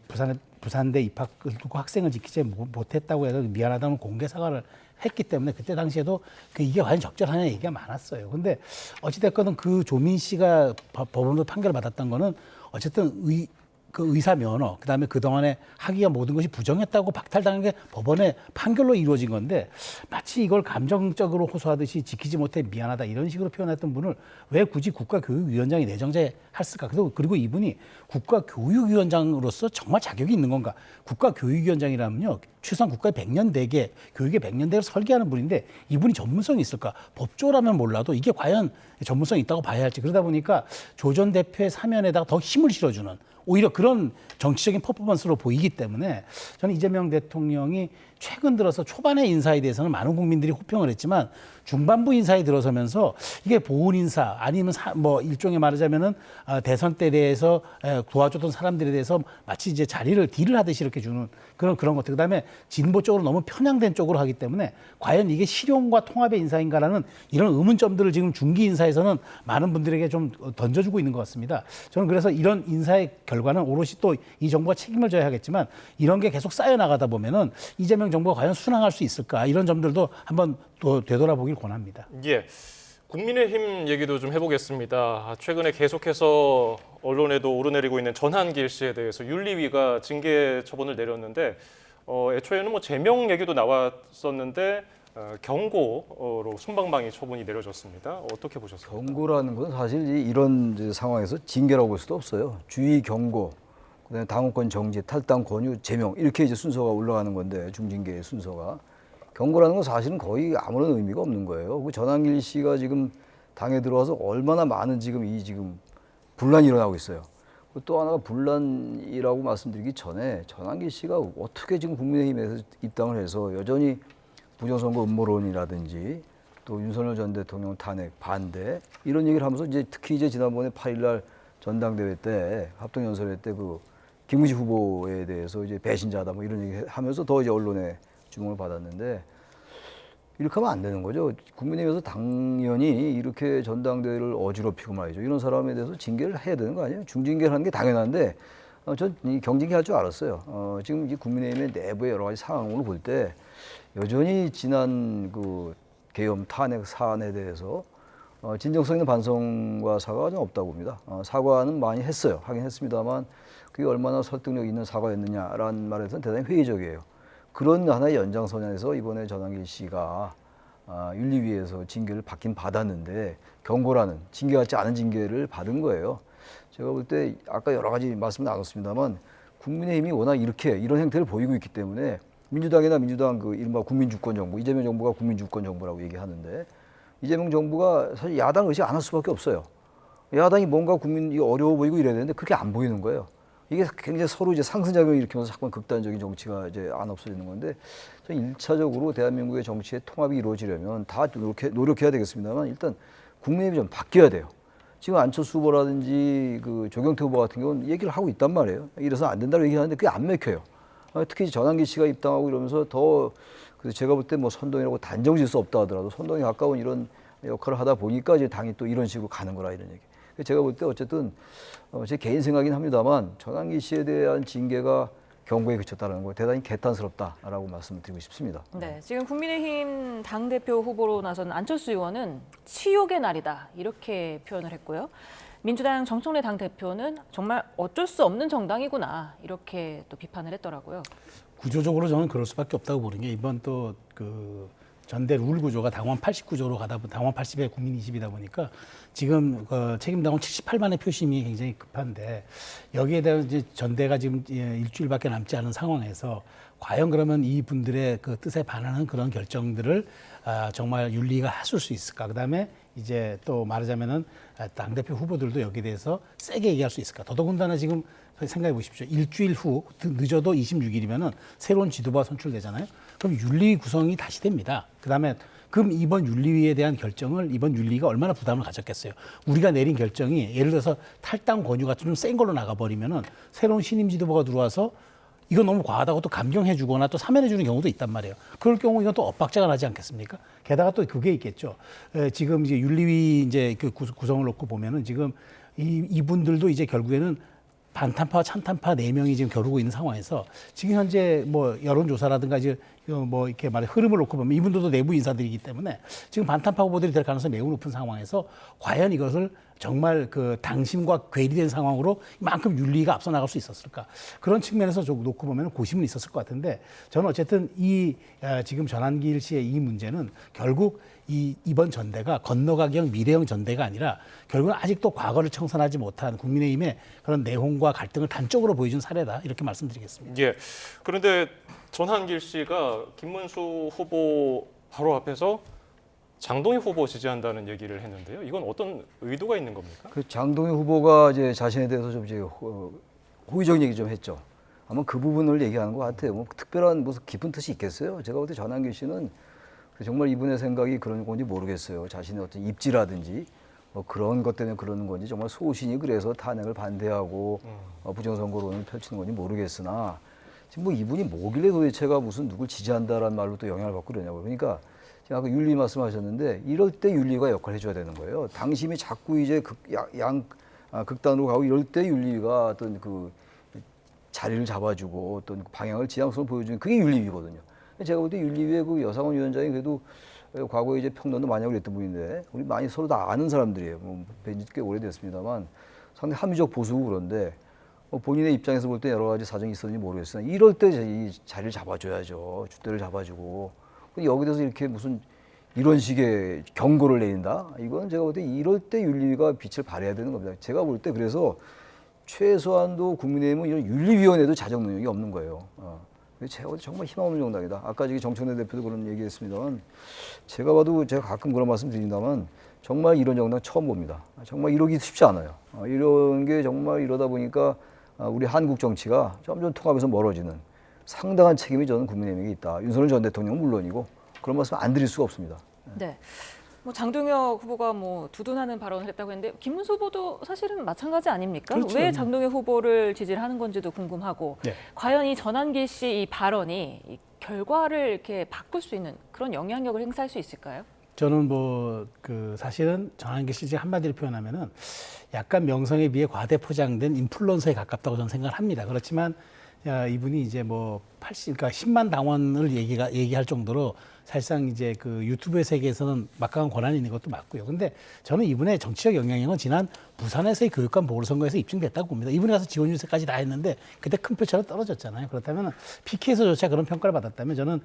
부산대 입학을 두고 학생을 지키지 못했다고 해서 미안하다는 공개 사과를 했기 때문에 그때 당시에도 이게 과연 적절하냐 얘기가 많았어요. 근데 어찌됐건 그 조민 씨가 법원으로 판결을 받았던 거는 어쨌든 그 의사 면허, 그다음에 그동안에 학위가 모든 것이 부정했다고 박탈당한 게 법원의 판결로 이루어진 건데 마치 이걸 감정적으로 호소하듯이 지키지 못해 미안하다 이런 식으로 표현했던 분을 왜 굳이 국가교육위원장이 내정제 했을까? 그리고 이분이 국가교육위원장으로서 정말 자격이 있는 건가? 국가교육위원장이라면요. 최소한 국가의 100년 대계, 교육의 100년 대를 설계하는 분인데 이분이 전문성이 있을까? 법조라면 몰라도 이게 과연 전문성이 있다고 봐야 할지 그러다 보니까 조 전 대표의 사면에다가 더 힘을 실어주는 오히려 그런 정치적인 퍼포먼스로 보이기 때문에 저는 이재명 대통령이 최근 들어서 초반의 인사에 대해서는 많은 국민들이 호평을 했지만 중반부 인사에 들어서면서 이게 보훈 인사 아니면 뭐 일종의 말하자면은 대선 때 대해서 도와줬던 사람들에 대해서 마치 이제 자리를 딜을 하듯이 이렇게 주는 그런 것들. 그다음에 진보 쪽으로 너무 편향된 쪽으로 하기 때문에 과연 이게 실용과 통합의 인사인가라는 이런 의문점들을 지금 중기 인사에서는 많은 분들에게 좀 던져주고 있는 것 같습니다. 저는 그래서 이런 인사의 결과는 오롯이 또 이 정부가 책임을 져야 하겠지만 이런 게 계속 쌓여나가다 보면은 이재명 정부가 과연 순항할 수 있을까 이런 점들도 한번 또 되돌아보길 권합니다. 예. 국민의힘 얘기도 좀 해보겠습니다. 최근에 계속해서 언론에도 오르내리고 있는 전한길 씨에 대해서 윤리위가 징계 처분을 내렸는데 애초에는 뭐 제명 얘기도 나왔었는데 경고로 솜방망이 처분이 내려졌습니다. 어떻게 보셨습니까? 경고라는 건 사실 이런 상황에서 징계라고 볼 수도 없어요. 주의 경고, 그다음에 당원권 정지, 탈당 권유, 제명 이렇게 이제 순서가 올라가는 건데 중징계의 순서가 경고라는 건 사실은 거의 아무런 의미가 없는 거예요. 그 전한길 씨가 지금 당에 들어와서 얼마나 많은 지금 분란이 일어나고 있어요. 또 하나가 분란이라고 말씀드리기 전에 전한길 씨가 어떻게 지금 국민의힘에서 입당을 해서 여전히 부정선거 음모론이라든지 또 윤석열 전 대통령 탄핵 반대 이런 얘기를 하면서 이제 특히 이제 지난번에 8일날 전당대회 때 합동연설회 때 그 김무지 후보에 대해서 이제 배신자다 뭐 이런 얘기 하면서 더 이제 언론에 주목을 받았는데 이렇게 하면 안 되는 거죠. 국민의힘에서 당연히 이렇게 전당대회를 어지럽히고 말이죠. 이런 사람에 대해서 징계를 해야 되는 거 아니에요? 중징계를 하는 게 당연한데 전 경징계 할 줄 알았어요. 지금 이 국민의힘의 내부의 여러 가지 상황을 볼 때 여전히 지난 그 계엄 탄핵 사안에 대해서 진정성 있는 반성과 사과가 좀 없다고 봅니다. 사과는 많이 하긴 했습니다만 그게 얼마나 설득력 있는 사과였느냐라는 말에서는 대단히 회의적이에요. 그런 하나의 연장선에서 이번에 전환길 씨가 윤리위에서 징계를 받긴 받았는데 경고라는 징계 같지 않은 징계를 받은 거예요. 제가 볼 때 아까 여러 가지 말씀을 나눴습니다만 국민의힘이 워낙 이런 행태를 보이고 있기 때문에 민주당이나 민주당 그 이른바 국민주권정부, 이재명 정부가 국민주권정부라고 얘기하는데 이재명 정부가 사실 야당 의식 안 할 수밖에 없어요. 야당이 뭔가 국민이 어려워 보이고 이래야 되는데 그렇게 안 보이는 거예요. 이게 굉장히 서로 이제 상승작용을 일으키면서 자꾸 극단적인 정치가 이제 안 없어지는 건데, 저는 1차적으로 대한민국의 정치의 통합이 이루어지려면 다 노력해야 되겠습니다만 일단 국민의힘이 좀 바뀌어야 돼요. 지금 안철수 후보라든지 그 조경태 후보 같은 경우는 얘기를 하고 있단 말이에요. 이래서 안 된다고 얘기하는데 그게 안 맥혀요. 특히 전환기 씨가 입당하고 이러면서 더 그래서 제가 볼 때 뭐 선동이라고 단정 지을 수 없다 하더라도 선동에 가까운 이런 역할을 하다 보니까 이제 당이 또 이런 식으로 가는 거라 이런 얘기. 제가 볼 때 어쨌든 제 개인 생각이긴 합니다만 전환기 씨에 대한 징계가 경고에 그쳤다는 거 대단히 개탄스럽다라고 말씀드리고 싶습니다. 네, 지금 국민의힘 당대표 후보로 나선 안철수 의원은 치욕의 날이다 이렇게 표현을 했고요. 민주당 정청래 당대표는 정말 어쩔 수 없는 정당이구나 이렇게 또 비판을 했더라고요. 구조적으로 저는 그럴 수밖에 없다고 보는 게 이번 또 그 전대 룰 구조가 당원 89조로 가다 보니 당원 80에 국민 20이다 보니까 지금 책임 당원 78만의 표심이 굉장히 급한데 여기에 대한 이제 전대가 지금 일주일밖에 남지 않은 상황에서 과연 그러면 이분들의 그 뜻에 반하는 그런 결정들을 정말 윤리가 하실 수 있을까? 그다음에 이제 또 말하자면은 당대표 후보들도 여기에 대해서 세게 얘기할 수 있을까? 더더군다나 지금 생각해 보십시오. 일주일 후 늦어도 26일이면은 새로운 지도부가 선출되잖아요. 그럼 윤리 구성이 다시 됩니다. 그다음에 그럼 이번 윤리위에 대한 결정을 이번 윤리가 얼마나 부담을 가졌겠어요. 우리가 내린 결정이 예를 들어서 탈당 권유 같은 좀 센 걸로 나가버리면은 새로운 신임 지도부가 들어와서 이거 너무 과하다고 또 감경해 주거나 또 사면해 주는 경우도 있단 말이에요. 그럴 경우 이건 또 엇박자가 나지 않겠습니까? 게다가 또 그게 있겠죠. 지금 이제 윤리위 이제 그 구성을 놓고 보면은 지금 이분들도 이제 결국에는 반탄파와 찬탄파 4명이 지금 겨루고 있는 상황에서 지금 현재 뭐 여론조사라든가 이제 뭐 이렇게 말해 흐름을 놓고 보면 이분들도 내부 인사들이기 때문에 지금 반탄파 후보들이 될 가능성이 매우 높은 상황에서 과연 이것을 정말 그 당심과 괴리된 상황으로 이만큼 윤리가 앞서 나갈 수 있었을까? 그런 측면에서 좀 놓고 보면 고심은 있었을 것 같은데 저는 어쨌든 지금 전환길 씨의 이 문제는 결국 이번 전대가 건너가기형 미래형 전대가 아니라 결국은 아직도 과거를 청산하지 못한 국민의힘의 그런 내홍과 갈등을 단적으로 보여준 사례다 이렇게 말씀드리겠습니다. 예. 그런데 전환길 씨가 김문수 후보 바로 앞에서 장동희 후보 지지한다는 얘기를 했는데요. 이건 어떤 의도가 있는 겁니까? 그 장동희 후보가 이제 자신에 대해서 좀 이제 호의적인 얘기 좀 했죠. 아마 그 부분을 얘기하는 것 같아요. 뭐 특별한 무슨 깊은 뜻이 있겠어요? 제가 볼 때 전환길 씨는 정말 이분의 생각이 그런 건지 모르겠어요. 자신의 어떤 입지라든지 뭐 그런 것 때문에 그러는 건지 정말 소신이 그래서 탄핵을 반대하고 부정선거론을 펼치는 건지 모르겠으나 지금 뭐 이분이 뭐길래 도대체가 무슨 누굴 지지한다라는 말로 또 영향을 받고 그러냐고요. 그러니까 아까 윤리 말씀하셨는데 이럴 때 윤리가 역할을 해줘야 되는 거예요. 당심이 자꾸 이제 극단으로 가고 이럴 때 윤리가 어떤 그 자리를 잡아주고 어떤 방향을 지향성을 보여주는 그게 윤리위거든요. 제가 볼 때 윤리위의 그 여상원 위원장이 그래도 과거에 이제 평론도 많이 하고 그랬던 분인데 우리 많이 서로 다 아는 사람들이에요. 뭐 뵌지 꽤 오래됐습니다만 상당히 합리적 보수고 그런데 본인의 입장에서 볼 때 여러 가지 사정이 있었는지 모르겠으나 이럴 때 이 자리를 잡아줘야죠. 줏대를 잡아주고. 근데 여기 대해서 이렇게 무슨 이런 식의 경고를 내린다? 이건 제가 볼 때 이럴 때 윤리위가 빛을 발해야 되는 겁니다. 제가 볼 때 그래서 최소한도 국민의힘은 이런 윤리위원회도 자정 능력이 없는 거예요. 제가 볼 때 정말 희망없는 정당이다. 아까 저기 정청래 대표도 그런 얘기했습니다만 제가 봐도 제가 가끔 그런 말씀 드린다만 정말 이런 정당 처음 봅니다. 정말 이러기 쉽지 않아요. 이런 게 정말 이러다 보니까 우리 한국 정치가 점점 통합에서 멀어지는 상당한 책임이 저는 국민의힘에게 있다. 윤석열 전 대통령은 물론이고 그런 말씀 안 드릴 수가 없습니다. 네. 뭐 장동혁 후보가 뭐 두둔하는 발언을 했다고 했는데 김문수 후보도 사실은 마찬가지 아닙니까? 그렇죠. 왜 장동혁 후보를 지지를 하는 건지도 궁금하고 네. 과연 이 전환길 씨 이 발언이 이 결과를 이렇게 바꿀 수 있는 그런 영향력을 행사할 수 있을까요? 저는 뭐 그 사실은 전환길 씨 한마디로 표현하면은 약간 명성에 비해 과대 포장된 인플루언서에 가깝다고 저는 생각을 합니다. 그렇지만 이분이 이제 뭐 그러니까 10만 당원을 얘기할 정도로 사실상 이제 그 유튜브의 세계에서는 막강한 권한이 있는 것도 맞고요. 근데 저는 이분의 정치적 영향력은 지난 부산에서의 교육감 보궐선거에서 입증됐다고 봅니다. 이분이 가서 지원 유세까지 다 했는데 그때 큰 표차로 떨어졌잖아요. 그렇다면 PK에서조차 그런 평가를 받았다면 저는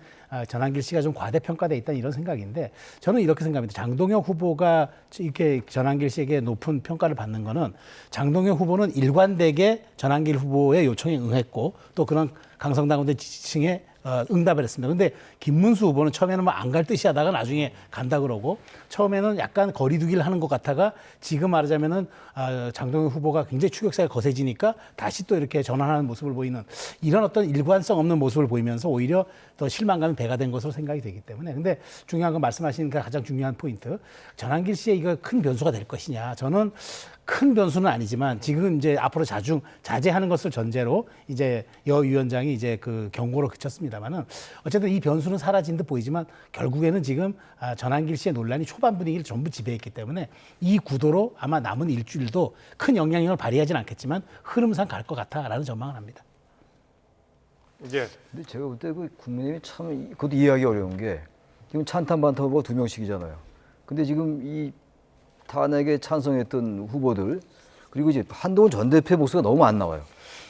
전한길 씨가 좀 과대평가돼 있다 이런 생각인데 저는 이렇게 생각합니다. 장동혁 후보가 이렇게 전한길 씨에게 높은 평가를 받는 거는 장동혁 후보는 일관되게 전한길 후보의 요청에 응했고 또 그런 강성당원들 지지층에 응답을 했습니다. 그런데 김문수 후보는 처음에는 뭐 안 갈 듯이 하다가 나중에 간다 그러고 처음에는 약간 거리두기를 하는 것 같다가 지금 말하자면은 장동혁 후보가 굉장히 추격세가 거세지니까 다시 또 이렇게 전환하는 모습을 보이는 이런 어떤 일관성 없는 모습을 보이면서 오히려 더 실망감이 배가 된 것으로 생각이 되기 때문에 근데 중요한 건 말씀하신 가장 중요한 포인트 전한길 씨의 이거 큰 변수가 될 것이냐 저는 큰 변수는 아니지만 지금 이제 앞으로 자제하는 것을 전제로 이제 여 위원장이 이제 그 경고로 그쳤습니다만은 어쨌든 이 변수는 사라진 듯 보이지만 결국에는 지금 전한길 씨의 논란이 초반 분위기를 전부 지배했기 때문에 이 구도로 아마 남은 일주일도 큰 영향력을 발휘하진 않겠지만 흐름상 갈 것 같다라는 전망을 합니다. 예. 근데 제가 볼 때 그 국민의힘이 참 그것도 이해하기 어려운 게 지금 찬탄 반탄 후보가 2명씩이잖아요. 근데 지금 이 탄핵에 찬성했던 후보들 그리고 이제 한동훈 전 대표의 목소리가 너무 안 나와요.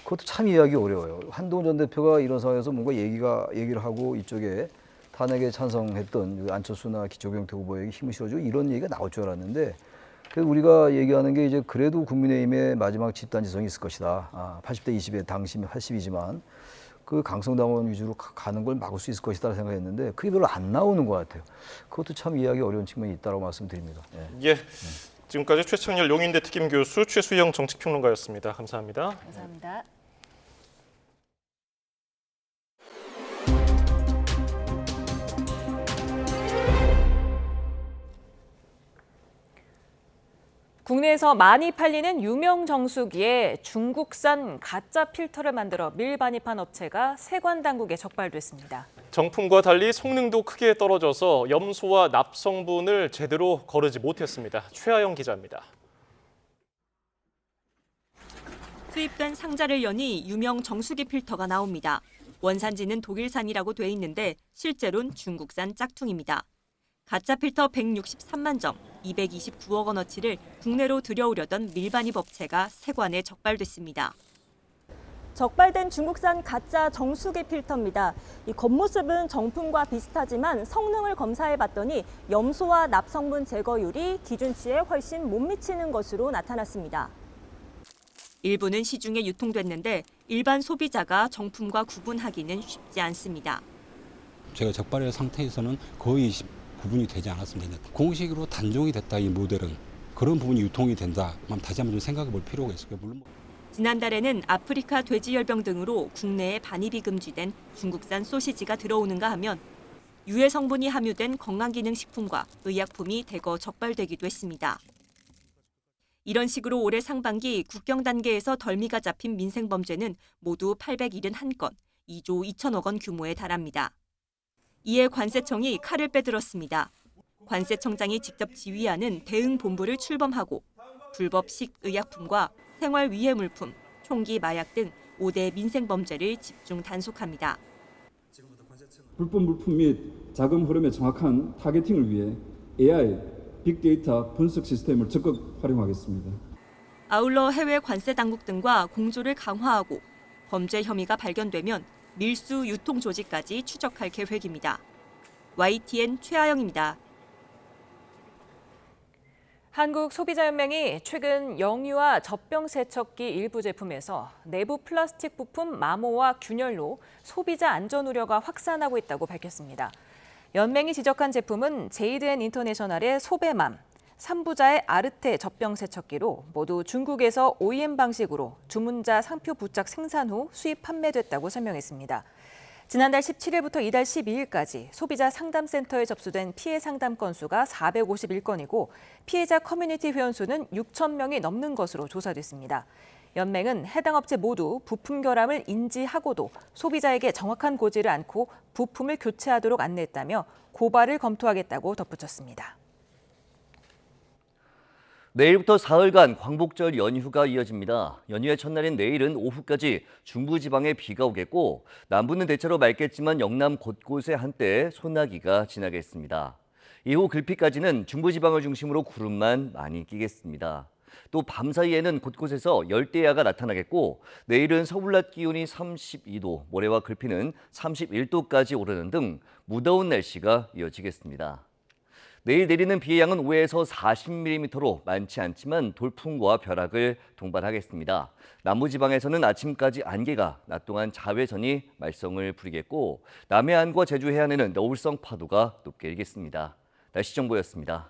그것도 참 이해하기 어려워요. 한동훈 전 대표가 이런 상황에서 뭔가 얘기를 하고 이쪽에 탄핵에 찬성했던 안철수나 기초경태 후보에게 힘을 실어주고 이런 얘기가 나올 줄 알았는데 그래서 우리가 얘기하는 게 이제 그래도 국민의힘의 마지막 집단 지성이 있을 것이다. 80대 20에 당심이 80이지만 그 강성당원 위주로 가는 걸 막을 수 있을 것이다 생각했는데 그게 별로 안 나오는 것 같아요. 그것도 참 이해하기 어려운 측면이 있다고 말씀드립니다. 예. 지금까지 최창렬 용인대 특임 교수 최수영 정치평론가였습니다. 감사합니다. 감사합니다. 국내에서 많이 팔리는 유명 정수기에 중국산 가짜 필터를 만들어 밀반입한 업체가 세관 당국에 적발됐습니다. 정품과 달리 성능도 크게 떨어져서 염소와 납 성분을 제대로 거르지 못했습니다. 최하영 기자입니다. 수입된 상자를 여니 유명 정수기 필터가 나옵니다. 원산지는 독일산이라고 돼 있는데 실제로는 중국산 짝퉁입니다. 가짜 필터 163만 점, 229억 원어치를 국내로 들여오려던 밀반입 업체가 세관에 적발됐습니다. 적발된 중국산 가짜 정수기 필터입니다. 이 겉모습은 정품과 비슷하지만 성능을 검사해봤더니 염소와 납 성분 제거율이 기준치에 훨씬 못 미치는 것으로 나타났습니다. 일부는 시중에 유통됐는데 일반 소비자가 정품과 구분하기는 쉽지 않습니다. 제가 적발의 상태에서는 거의 구분이 되지 않았습니다. 공식으로 단종이 됐다 이 모델은 그런 부분이 유통이 된다. 다시 한번 좀 생각해 볼 필요가 있어요. 물론 지난달에는 아프리카 돼지열병 등으로 국내에 반입이 금지된 중국산 소시지가 들어오는가 하면 유해 성분이 함유된 건강기능식품과 의약품이 대거 적발되기도 했습니다. 이런 식으로 올해 상반기 국경 단계에서 덜미가 잡힌 민생범죄는 모두 871건, 2조 2천억 원 규모에 달합니다. 이에 관세청이 칼을 빼들었습니다. 관세청장이 직접 지휘하는 대응본부를 출범하고 불법 식의약품과 생활위해물품, 총기, 마약 등 5대 민생범죄를 집중 단속합니다. 불법 물품 및 자금 흐름의 정확한 타겟팅을 위해 AI, 빅데이터 분석 시스템을 적극 활용하겠습니다. 아울러 해외 관세 당국 등과 공조를 강화하고 범죄 혐의가 발견되면 밀수 유통 조직까지 추적할 계획입니다. YTN 최하영입니다. 한국소비자연맹이 최근 영유아 젖병 세척기 일부 제품에서 내부 플라스틱 부품 마모와 균열로 소비자 안전 우려가 확산하고 있다고 밝혔습니다. 연맹이 지적한 제품은 제이드앤인터내셔널의 소베맘, 삼부자의 아르테 젖병 세척기로 모두 중국에서 OEM 방식으로 주문자 상표 부착 생산 후 수입 판매됐다고 설명했습니다. 지난달 17일부터 이달 12일까지 소비자 상담센터에 접수된 피해 상담 건수가 451건이고 피해자 커뮤니티 회원수는 6천 명이 넘는 것으로 조사됐습니다. 연맹은 해당 업체 모두 부품 결함을 인지하고도 소비자에게 정확한 고지를 않고 부품을 교체하도록 안내했다며 고발을 검토하겠다고 덧붙였습니다. 내일부터 사흘간 광복절 연휴가 이어집니다. 연휴의 첫날인 내일은 오후까지 중부지방에 비가 오겠고 남부는 대체로 맑겠지만 영남 곳곳에 한때 소나기가 지나겠습니다. 이후 글피까지는 중부지방을 중심으로 구름만 많이 끼겠습니다. 또 밤사이에는 곳곳에서 열대야가 나타나겠고 내일은 서울 낮 기온이 32도, 모레와 글피는 31도까지 오르는 등 무더운 날씨가 이어지겠습니다. 내일 내리는 비의 양은 5에서 40mm로 많지 않지만 돌풍과 벼락을 동반하겠습니다. 남부지방에서는 아침까지 안개가 낮 동안 자외선이 말썽을 부리겠고 남해안과 제주 해안에는 너울성 파도가 높게 일겠습니다. 날씨 정보였습니다.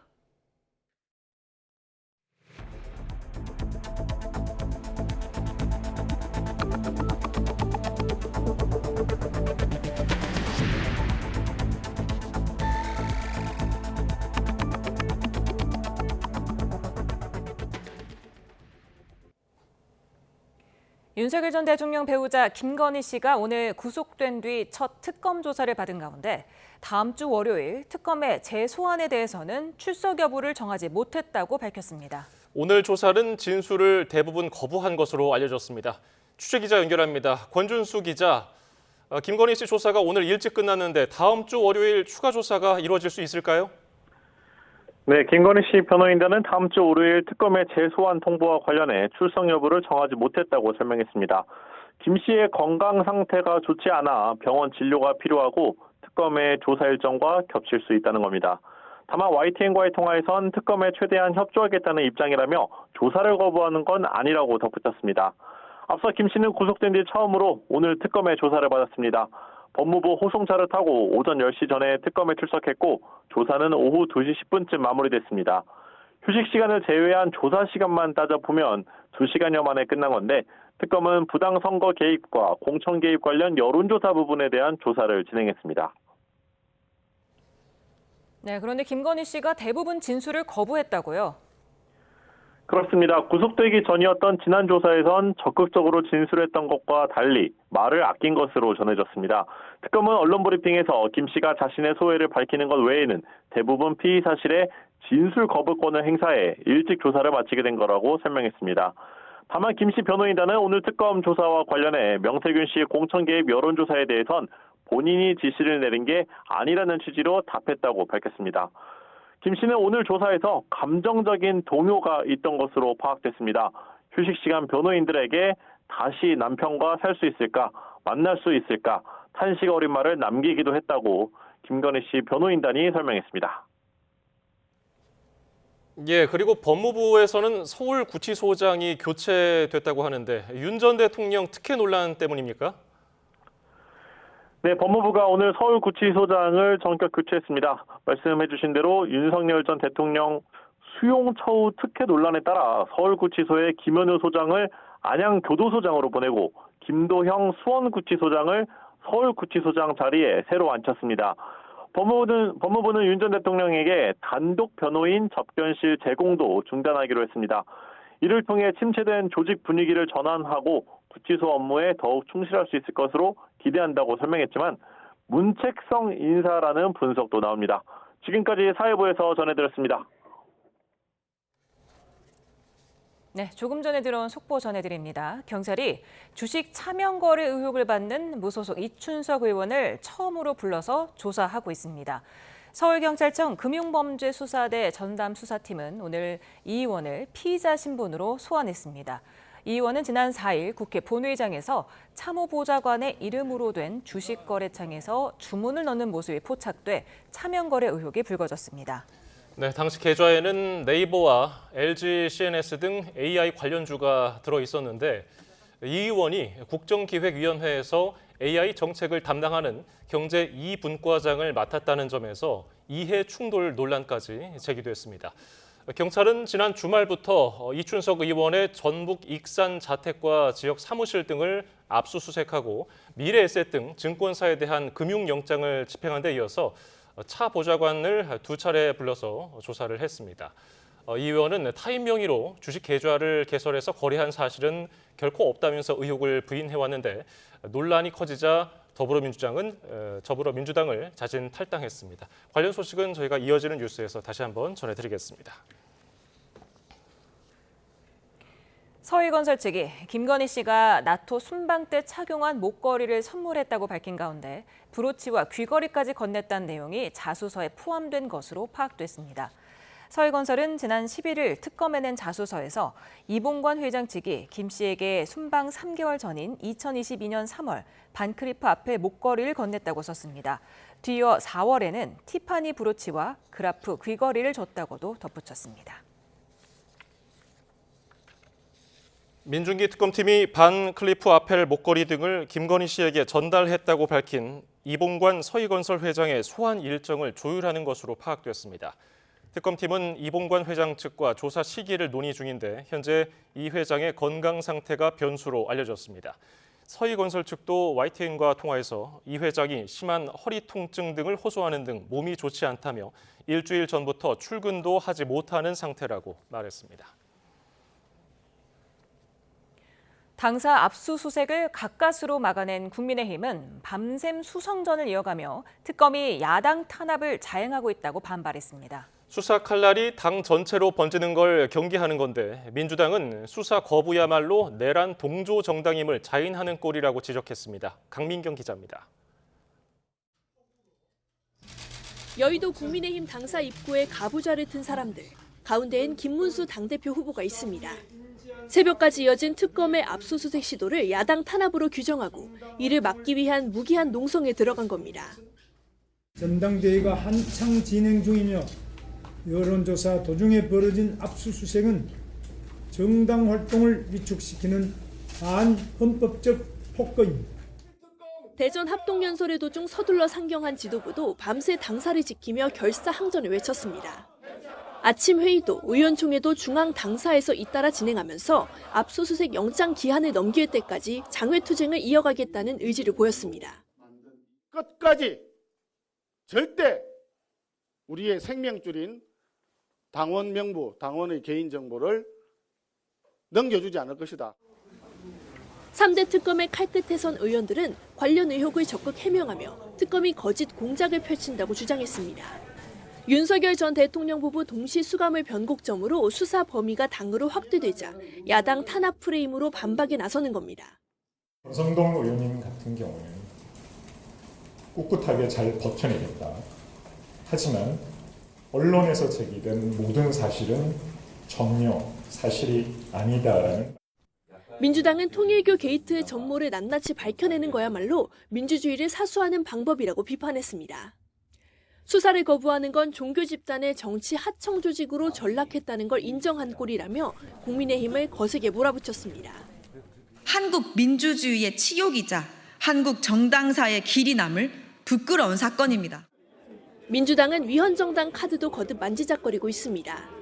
윤석열 전 대통령 배우자 김건희 씨가 오늘 구속된 뒤 첫 특검 조사를 받은 가운데 다음 주 월요일 특검의 재소환에 대해서는 출석 여부를 정하지 못했다고 밝혔습니다. 오늘 조사는 진술을 대부분 거부한 것으로 알려졌습니다. 취재기자 연결합니다. 권준수 기자, 김건희 씨 조사가 오늘 일찍 끝났는데 다음 주 월요일 추가 조사가 이루어질 수 있을까요? 네, 김건희 씨 변호인단은 다음 주 월요일 특검의 재소환 통보와 관련해 출석 여부를 정하지 못했다고 설명했습니다. 김 씨의 건강 상태가 좋지 않아 병원 진료가 필요하고 특검의 조사 일정과 겹칠 수 있다는 겁니다. 다만 YTN과의 통화에선 특검에 최대한 협조하겠다는 입장이라며 조사를 거부하는 건 아니라고 덧붙였습니다. 앞서 김 씨는 구속된 뒤 처음으로 오늘 특검의 조사를 받았습니다. 법무부 호송차를 타고 오전 10시 전에 특검에 출석했고 조사는 오후 2시 10분쯤 마무리됐습니다. 휴식 시간을 제외한 조사 시간만 따져보면 2시간여 만에 끝난 건데 특검은 부당선거 개입과 공천 개입 관련 여론조사 부분에 대한 조사를 진행했습니다. 네, 그런데 김건희 씨가 대부분 진술을 거부했다고요? 그렇습니다. 구속되기 전이었던 지난 조사에선 적극적으로 진술했던 것과 달리 말을 아낀 것으로 전해졌습니다. 특검은 언론 브리핑에서 김 씨가 자신의 소회를 밝히는 것 외에는 대부분 피의 사실에 진술 거부권을 행사해 일찍 조사를 마치게 된 거라고 설명했습니다. 다만 김 씨 변호인단은 오늘 특검 조사와 관련해 명태균 씨의 공천 개입 여론조사에 대해선 본인이 지시를 내린 게 아니라는 취지로 답했다고 밝혔습니다. 김 씨는 오늘 조사에서 감정적인 동요가 있던 것으로 파악됐습니다. 휴식 시간 변호인들에게 다시 남편과 살 수 있을까, 만날 수 있을까, 탄식 어린 말을 남기기도 했다고 김건희 씨 변호인단이 설명했습니다. 예, 그리고 법무부에서는 서울구치소장이 교체됐다고 하는데 윤 전 대통령 특혜 논란 때문입니까? 네, 법무부가 오늘 서울구치소장을 전격 교체했습니다. 말씀해 주신 대로 윤석열 전 대통령 수용처우 특혜 논란에 따라 서울구치소의 김현우 소장을 안양교도소장으로 보내고 김도형 수원구치소장을 서울구치소장 자리에 새로 앉혔습니다. 법무부는 윤 전 대통령에게 단독 변호인 접견실 제공도 중단하기로 했습니다. 이를 통해 침체된 조직 분위기를 전환하고 구치소 업무에 더욱 충실할 수 있을 것으로 기대한다고 설명했지만 문책성 인사라는 분석도 나옵니다. 지금까지 사회부에서 전해드렸습니다. 네, 조금 전에 들어온 속보 전해드립니다. 경찰이 주식 차명 거래 의혹을 받는 무소속 이춘석 의원을 처음으로 불러서 조사하고 있습니다. 서울경찰청 금융범죄수사대 전담수사팀은 오늘 이 의원을 피의자 신분으로 소환했습니다. 이 의원은 지난 4일 국회 본회의장에서 참호보좌관의 이름으로 된 주식거래창에서 주문을 넣는 모습이 포착돼 차명거래 의혹이 불거졌습니다. 네, 당시 계좌에는 네이버와 LG CNS 등 AI 관련주가 들어있었는데 이 의원이 국정기획위원회에서 AI 정책을 담당하는 경제 2분과장을 맡았다는 점에서 이해 충돌 논란까지 제기됐습니다. 경찰은 지난 주말부터 이춘석 의원의 전북 익산 자택과 지역 사무실 등을 압수수색하고 미래에셋 등 증권사에 대한 금융영장을 집행한 데 이어서 차 보좌관을 2차례 불러서 조사를 했습니다. 이 의원은 타인 명의로 주식 계좌를 개설해서 거래한 사실은 결코 없다면서 의혹을 부인해왔는데 논란이 커지자 더불어민주당을 자진 탈당했습니다. 관련 소식은 저희가 이어지는 뉴스에서 다시 한번 전해드리겠습니다. 서희건설 측이 김건희 씨가 나토 순방 때 착용한 목걸이를 선물했다고 밝힌 가운데 브로치와 귀걸이까지 건넸다는 내용이 자수서에 포함된 것으로 파악됐습니다. 서희건설은 지난 11일 특검에 낸 자수서에서 이봉관 회장 측이 김 씨에게 순방 3개월 전인 2022년 3월 반크리프 앞에 목걸이를 건넸다고 썼습니다. 뒤이어 4월에는 티파니 브로치와 그라프 귀걸이를 줬다고도 덧붙였습니다. 민중기 특검팀이 반 클리프 아펠 목걸이 등을 김건희 씨에게 전달했다고 밝힌 이봉관 서희건설 회장의 소환 일정을 조율하는 것으로 파악됐습니다. 특검팀은 이봉관 회장 측과 조사 시기를 논의 중인데 현재 이 회장의 건강 상태가 변수로 알려졌습니다. 서희건설 측도 YTN과 통화에서 이 회장이 심한 허리 통증 등을 호소하는 등 몸이 좋지 않다며 일주일 전부터 출근도 하지 못하는 상태라고 말했습니다. 당사 압수수색을 가까스로 막아낸 국민의힘은 밤샘 수성전을 이어가며 특검이 야당 탄압을 자행하고 있다고 반발했습니다. 수사 칼날이 당 전체로 번지는 걸 경계하는 건데 민주당은 수사 거부야말로 내란 동조 정당임을 자인하는 꼴이라고 지적했습니다. 강민경 기자입니다. 여의도 국민의힘 당사 입구에 가부좌를 튼 사람들. 가운데엔 김문수 당대표 후보가 있습니다. 새벽까지 이어진 특검의 압수수색 시도를 야당 탄압으로 규정하고 이를 막기 위한 무기한 농성에 들어간 겁니다. 전당대회가 한창 진행 중이며 여론조사 도중에 벌어진 압수수색은 정당 활동을 위축시키는 반헌법적 폭거입니다. 대전 합동연설의 도중 서둘러 상경한 지도부도 밤새 당사를 지키며 결사항전을 외쳤습니다. 아침 회의도 의원총회도 중앙 당사에서 잇따라 진행하면서 압수수색 영장 기한을 넘길 때까지 장외투쟁을 이어가겠다는 의지를 보였습니다. 끝까지 절대 우리의 생명줄인 당원 명부, 당원의 개인정보를 넘겨주지 않을 것이다. 3대 특검의 칼끝에 선 의원들은 관련 의혹을 적극 해명하며 특검이 거짓 공작을 펼친다고 주장했습니다. 윤석열 전 대통령 부부 동시 수감을 변곡점으로 수사 범위가 당으로 확대되자 야당 탄압 프레임으로 반박에 나서는 겁니다. 권성동 의원님 같은 경우는 꿋꿋하게 잘 버텨내겠다. 하지만 언론에서 제기된 모든 사실은 전혀 사실이 아니다라는. 민주당은 통일교 게이트의 전모를 낱낱이 밝혀내는 거야말로 민주주의를 사수하는 방법이라고 비판했습니다. 수사를 거부하는 건 종교 집단의 정치 하청 조직으로 전락했다는 걸 인정한 꼴이라며 국민의힘을 거세게 몰아붙였습니다. 한국 민주주의의 치욕이자 한국 정당사의 길이 남을 부끄러운 사건입니다. 민주당은 위헌정당 카드도 거듭 만지작거리고 있습니다.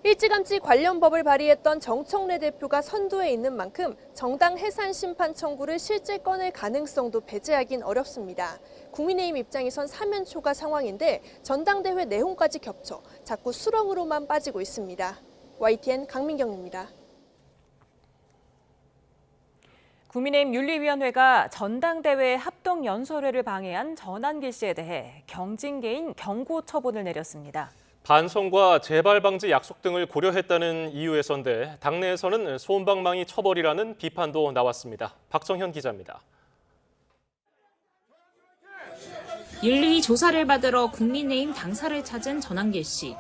일찌감치 관련 법을 발의했던 정청래 대표가 선두에 있는 만큼 정당 해산 심판 청구를 실제 꺼낼 가능성도 배제하긴 어렵습니다. 국민의힘 입장에선 사면 초과 상황인데 전당대회 내용까지 겹쳐 자꾸 수렁으로만 빠지고 있습니다. YTN 강민경입니다. 국민의힘 윤리위원회가 전당대회 합동연설회를 방해한 전한길 씨에 대해 경징계인 경고 처분을 내렸습니다. 반성과 재발 방지 약속 등을 고려했다는 이유에서인데 당내에서는 솜방망이 처벌이라는 비판도 나왔습니다. 박정현 기자입니다. 윤리위 조사를 받으러 국민의힘 당사를 찾은 전한길 씨.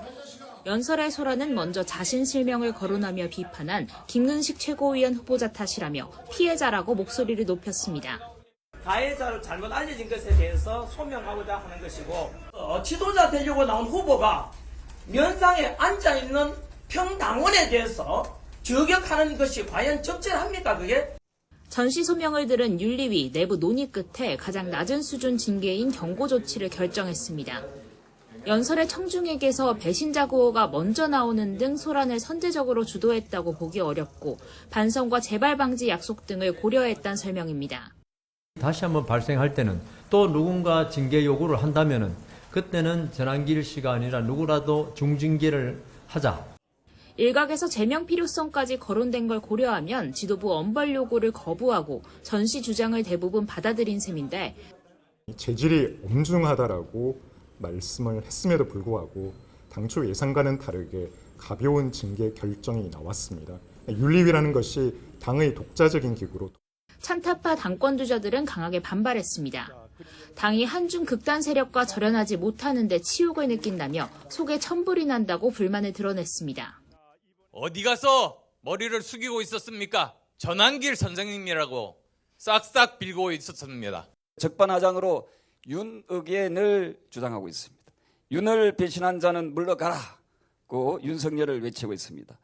연설의 소라는 먼저 자신 실명을 거론하며 비판한 김근식 최고위원 후보자 탓이라며 피해자라고 목소리를 높였습니다. 가해자로 잘못 알려진 것에 대해서 소명하고자 하는 것이고 지도자 되려고 나온 후보가 면상에 앉아있는 평당원에 대해서 저격하는 것이 과연 적절합니까 그게? 전시 소명을 들은 윤리위 내부 논의 끝에 가장 낮은 수준 징계인 경고 조치를 결정했습니다. 연설의 청중에게서 배신자 구호가 먼저 나오는 등 소란을 선제적으로 주도했다고 보기 어렵고 반성과 재발 방지 약속 등을 고려했다는 설명입니다. 다시 한번 발생할 때는 또 누군가 징계 요구를 한다면은 그때는 전한길 씨가 아니라 누구라도 중징계를 하자. 일각에서 제명 필요성까지 거론된 걸 고려하면 지도부 엄벌 요구를 거부하고 전시 주장을 대부분 받아들인 셈인데 재질이 엄중하다라고 말씀을 했음에도 불구하고 당초 예상과는 다르게 가벼운 징계 결정이 나왔습니다. 윤리위라는 것이 당의 독자적인 기구로 찬타파 당권 주자들은 강하게 반발했습니다. 당이 한중 극단 세력과 절연하지 못하는 데 치욕을 느낀다며 속에 천불이 난다고 불만을 드러냈습니다. 어디 가서 머리를 숙이고 있었습니까? 전환길 선생님이라고 싹싹 빌고 있었습니다. 적반하장으로 윤의견을 주장하고 있습니다. 윤을 배신한 자는 물러가라고 윤석열을 외치고 있습니다.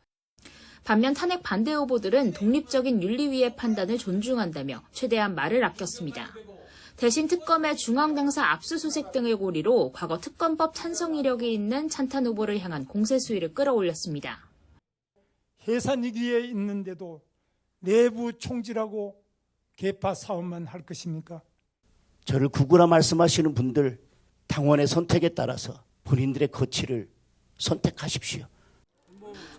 반면 탄핵 반대 후보들은 독립적인 윤리위의 판단을 존중한다며 최대한 말을 아꼈습니다. 대신 특검의 중앙당사 압수수색 등을 고리로 과거 특검법 찬성 이력이 있는 찬탄 후보를 향한 공세 수위를 끌어올렸습니다. 해산 위기에 있는데도 내부 총질하고 개파 사업만 할 것입니까? 저를 구구라 말씀하시는 분들 당원의 선택에 따라서 본인들의 거취를 선택하십시오.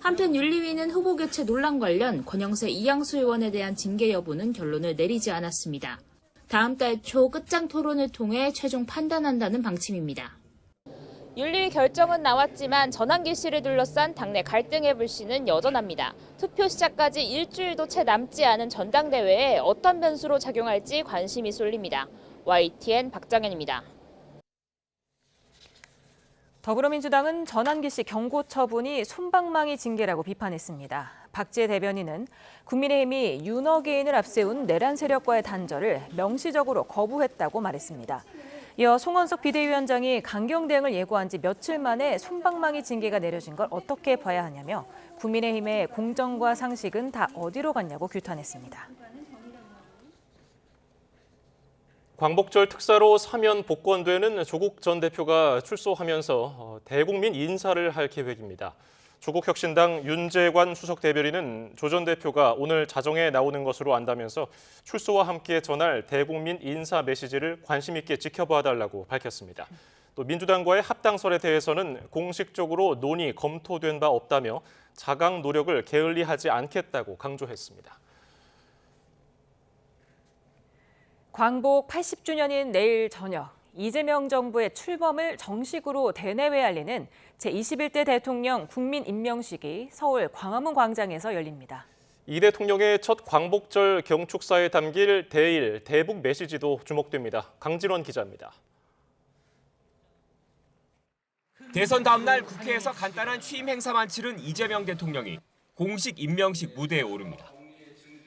한편 윤리위는 후보 교체 논란 관련 권영세 이양수 의원에 대한 징계 여부는 결론을 내리지 않았습니다. 다음 달 초 끝장 토론을 통해 최종 판단한다는 방침입니다. 윤리위 결정은 나왔지만 전환길 씨를 둘러싼 당내 갈등의 불씨는 여전합니다. 투표 시작까지 일주일도 채 남지 않은 전당대회에 어떤 변수로 작용할지 관심이 쏠립니다. YTN 박정현입니다. 더불어민주당은 전환길 씨 경고 처분이 솜방망이 징계라고 비판했습니다. 박지혜 대변인은 국민의힘이 윤어게인을 앞세운 내란 세력과의 단절을 명시적으로 거부했다고 말했습니다. 이어 송원석 비대위원장이 강경 대응을 예고한 지 며칠 만에 솜방망이 징계가 내려진 걸 어떻게 봐야 하냐며 국민의힘의 공정과 상식은 다 어디로 갔냐고 규탄했습니다. 광복절 특사로 사면 복권되는 조국 전 대표가 출소하면서 대국민 인사를 할 계획입니다. 조국혁신당 윤재관 수석 대변인은 조 전 대표가 오늘 자정에 나오는 것으로 안다면서 출소와 함께 전할 대국민 인사 메시지를 관심 있게 지켜봐 달라고 밝혔습니다. 또 민주당과의 합당설에 대해서는 공식적으로 논의 검토된 바 없다며 자강 노력을 게을리하지 않겠다고 강조했습니다. 광복 80주년인 내일 저녁, 이재명 정부의 출범을 정식으로 대내외 알리는 제21대 대통령 국민임명식이 서울 광화문 광장에서 열립니다. 이 대통령의 첫 광복절 경축사에 담길 대일, 대북 메시지도 주목됩니다. 강진원 기자입니다. 대선 다음 날 국회에서 간단한 취임 행사만 치른 이재명 대통령이 공식 임명식 무대에 오릅니다.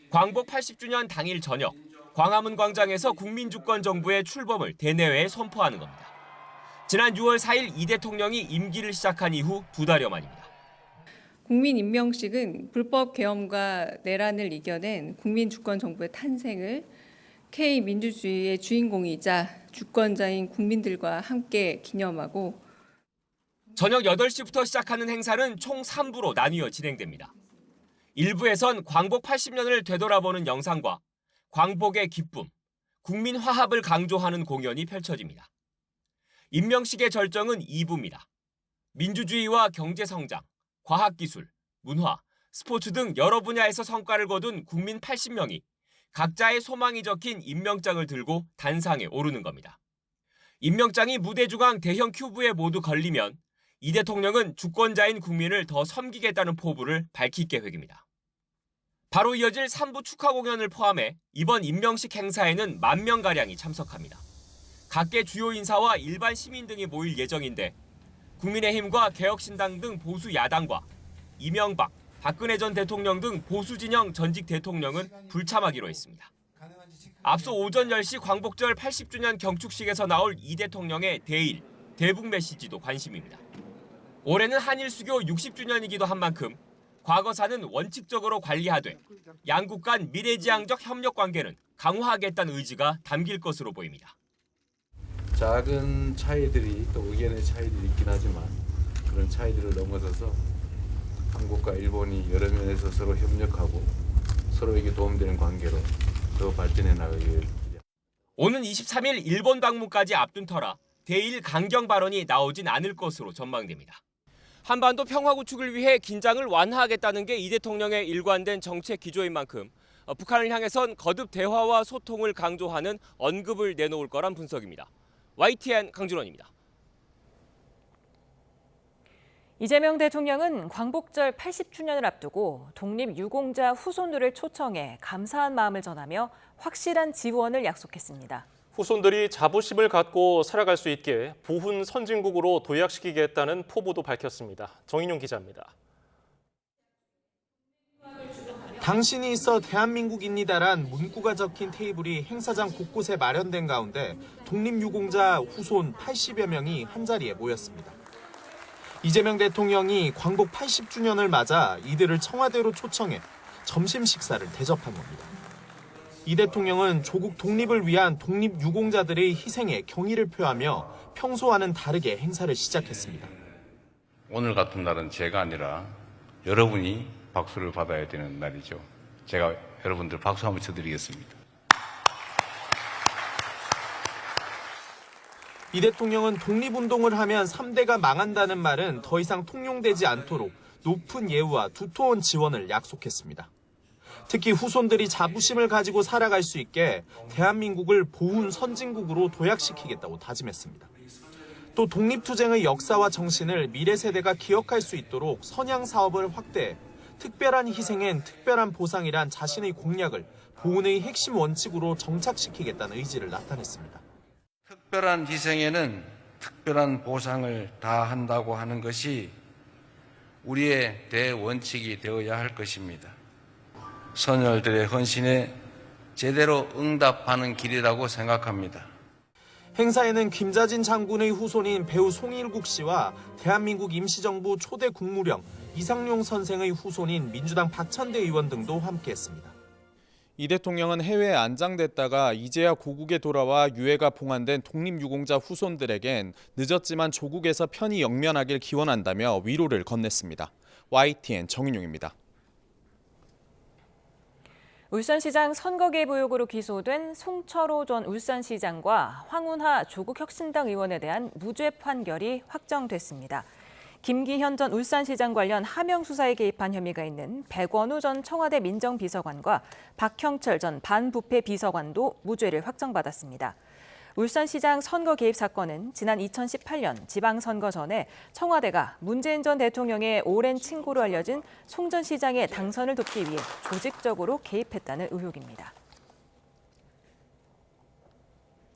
광복 80주년 당일 저녁, 광화문 광장에서 국민주권 정부의 출범을 대내외에 선포하는 겁니다. 지난 6월 4일 이 대통령이 임기를 시작한 이후 2달여 만입니다. 국민임명식은 불법 계엄과 내란을 이겨낸 국민주권 정부의 탄생을 K민주주의의 주인공이자 주권자인 국민들과 함께 기념하고 저녁 8시부터 시작하는 행사는 총 3부로 나뉘어 진행됩니다. 1부에선 광복 80년을 되돌아보는 영상과 광복의 기쁨, 국민 화합을 강조하는 공연이 펼쳐집니다. 임명식의 절정은 2부입니다. 민주주의와 경제성장, 과학기술, 문화, 스포츠 등 여러 분야에서 성과를 거둔 국민 80명이 각자의 소망이 적힌 임명장을 들고 단상에 오르는 겁니다. 임명장이 무대 중앙 대형 큐브에 모두 걸리면 이 대통령은 주권자인 국민을 더 섬기겠다는 포부를 밝힐 계획입니다. 바로 이어질 3부 축하 공연을 포함해 이번 임명식 행사에는 10,000명가량이 참석합니다. 각계 주요 인사와 일반 시민 등이 모일 예정인데 국민의힘과 개혁신당 등 보수 야당과 이명박, 박근혜 전 대통령 등 보수 진영 전직 대통령은 불참하기로 했습니다. 앞서 오전 10시 광복절 80주년 경축식에서 나올 이 대통령의 대일, 대북 메시지도 관심입니다. 올해는 한일 수교 60주년이기도 한 만큼 과거사는 원칙적으로 관리하되 양국 간 미래지향적 협력 관계는 강화하겠다는 의지가 담길 것으로 보입니다. 작은 차이들이 또 의견의 차이들이 있긴 하지만 그런 차이들을 넘어서서 한국과 일본이 여러 면에서 서로 협력하고 서로에게 도움되는 관계로 더 발전해 나가길. 오는 23일 일본 방문까지 앞둔 터라 대일 강경 발언이 나오진 않을 것으로 전망됩니다. 한반도 평화 구축을 위해 긴장을 완화하겠다는 게 이 대통령의 일관된 정책 기조인 만큼 북한을 향해선 거듭 대화와 소통을 강조하는 언급을 내놓을 거란 분석입니다. YTN 강준원입니다. 이재명 대통령은 광복절 80주년을 앞두고 독립유공자 후손들을 초청해 감사한 마음을 전하며 확실한 지원을 약속했습니다. 후손들이 자부심을 갖고 살아갈 수 있게 보훈 선진국으로 도약시키겠다는 포부도 밝혔습니다. 정인용 기자입니다. 당신이 있어 대한민국입니다란 문구가 적힌 테이블이 행사장 곳곳에 마련된 가운데 독립유공자 후손 80여 명이 한자리에 모였습니다. 이재명 대통령이 광복 80주년을 맞아 이들을 청와대로 초청해 점심 식사를 대접한 겁니다. 이 대통령은 조국 독립을 위한 독립유공자들의 희생에 경의를 표하며 평소와는 다르게 행사를 시작했습니다. 오늘 같은 날은 제가 아니라 여러분이 박수를 받아야 되는 날이죠. 제가 여러분들 박수 한번 쳐드리겠습니다. 이 대통령은 독립운동을 하면 3대가 망한다는 말은 더 이상 통용되지 않도록 높은 예우와 두터운 지원을 약속했습니다. 특히 후손들이 자부심을 가지고 살아갈 수 있게 대한민국을 보훈 선진국으로 도약시키겠다고 다짐했습니다. 또 독립투쟁의 역사와 정신을 미래 세대가 기억할 수 있도록 선양 사업을 확대해 특별한 희생엔 특별한 보상이란 자신의 공약을 보훈의 핵심 원칙으로 정착시키겠다는 의지를 나타냈습니다. 특별한 희생에는 특별한 보상을 다한다고 하는 것이 우리의 대원칙이 되어야 할 것입니다. 선열들의 헌신에 제대로 응답하는 길이라고 생각합니다. 행사에는 김자진 장군의 후손인 배우 송일국 씨와 대한민국 임시정부 초대 국무령 이상용 선생의 후손인 민주당 박찬대 의원 등도 함께했습니다. 이 대통령은 해외에 안장됐다가 이제야 고국에 돌아와 유해가 봉안된 독립유공자 후손들에겐 늦었지만 조국에서 편히 영면하길 기원한다며 위로를 건넸습니다. YTN 정인용입니다. 울산시장 선거 개입 의혹으로 기소된 송철호 전 울산시장과 황운하 조국혁신당 의원에 대한 무죄 판결이 확정됐습니다. 김기현 전 울산시장 관련 하명 수사에 개입한 혐의가 있는 백원우 전 청와대 민정비서관과 박형철 전 반부패 비서관도 무죄를 확정받았습니다. 울산시장 선거 개입 사건은 지난 2018년 지방선거 전에 청와대가 문재인 전 대통령의 오랜 친구로 알려진 송 전 시장의 당선을 돕기 위해 조직적으로 개입했다는 의혹입니다.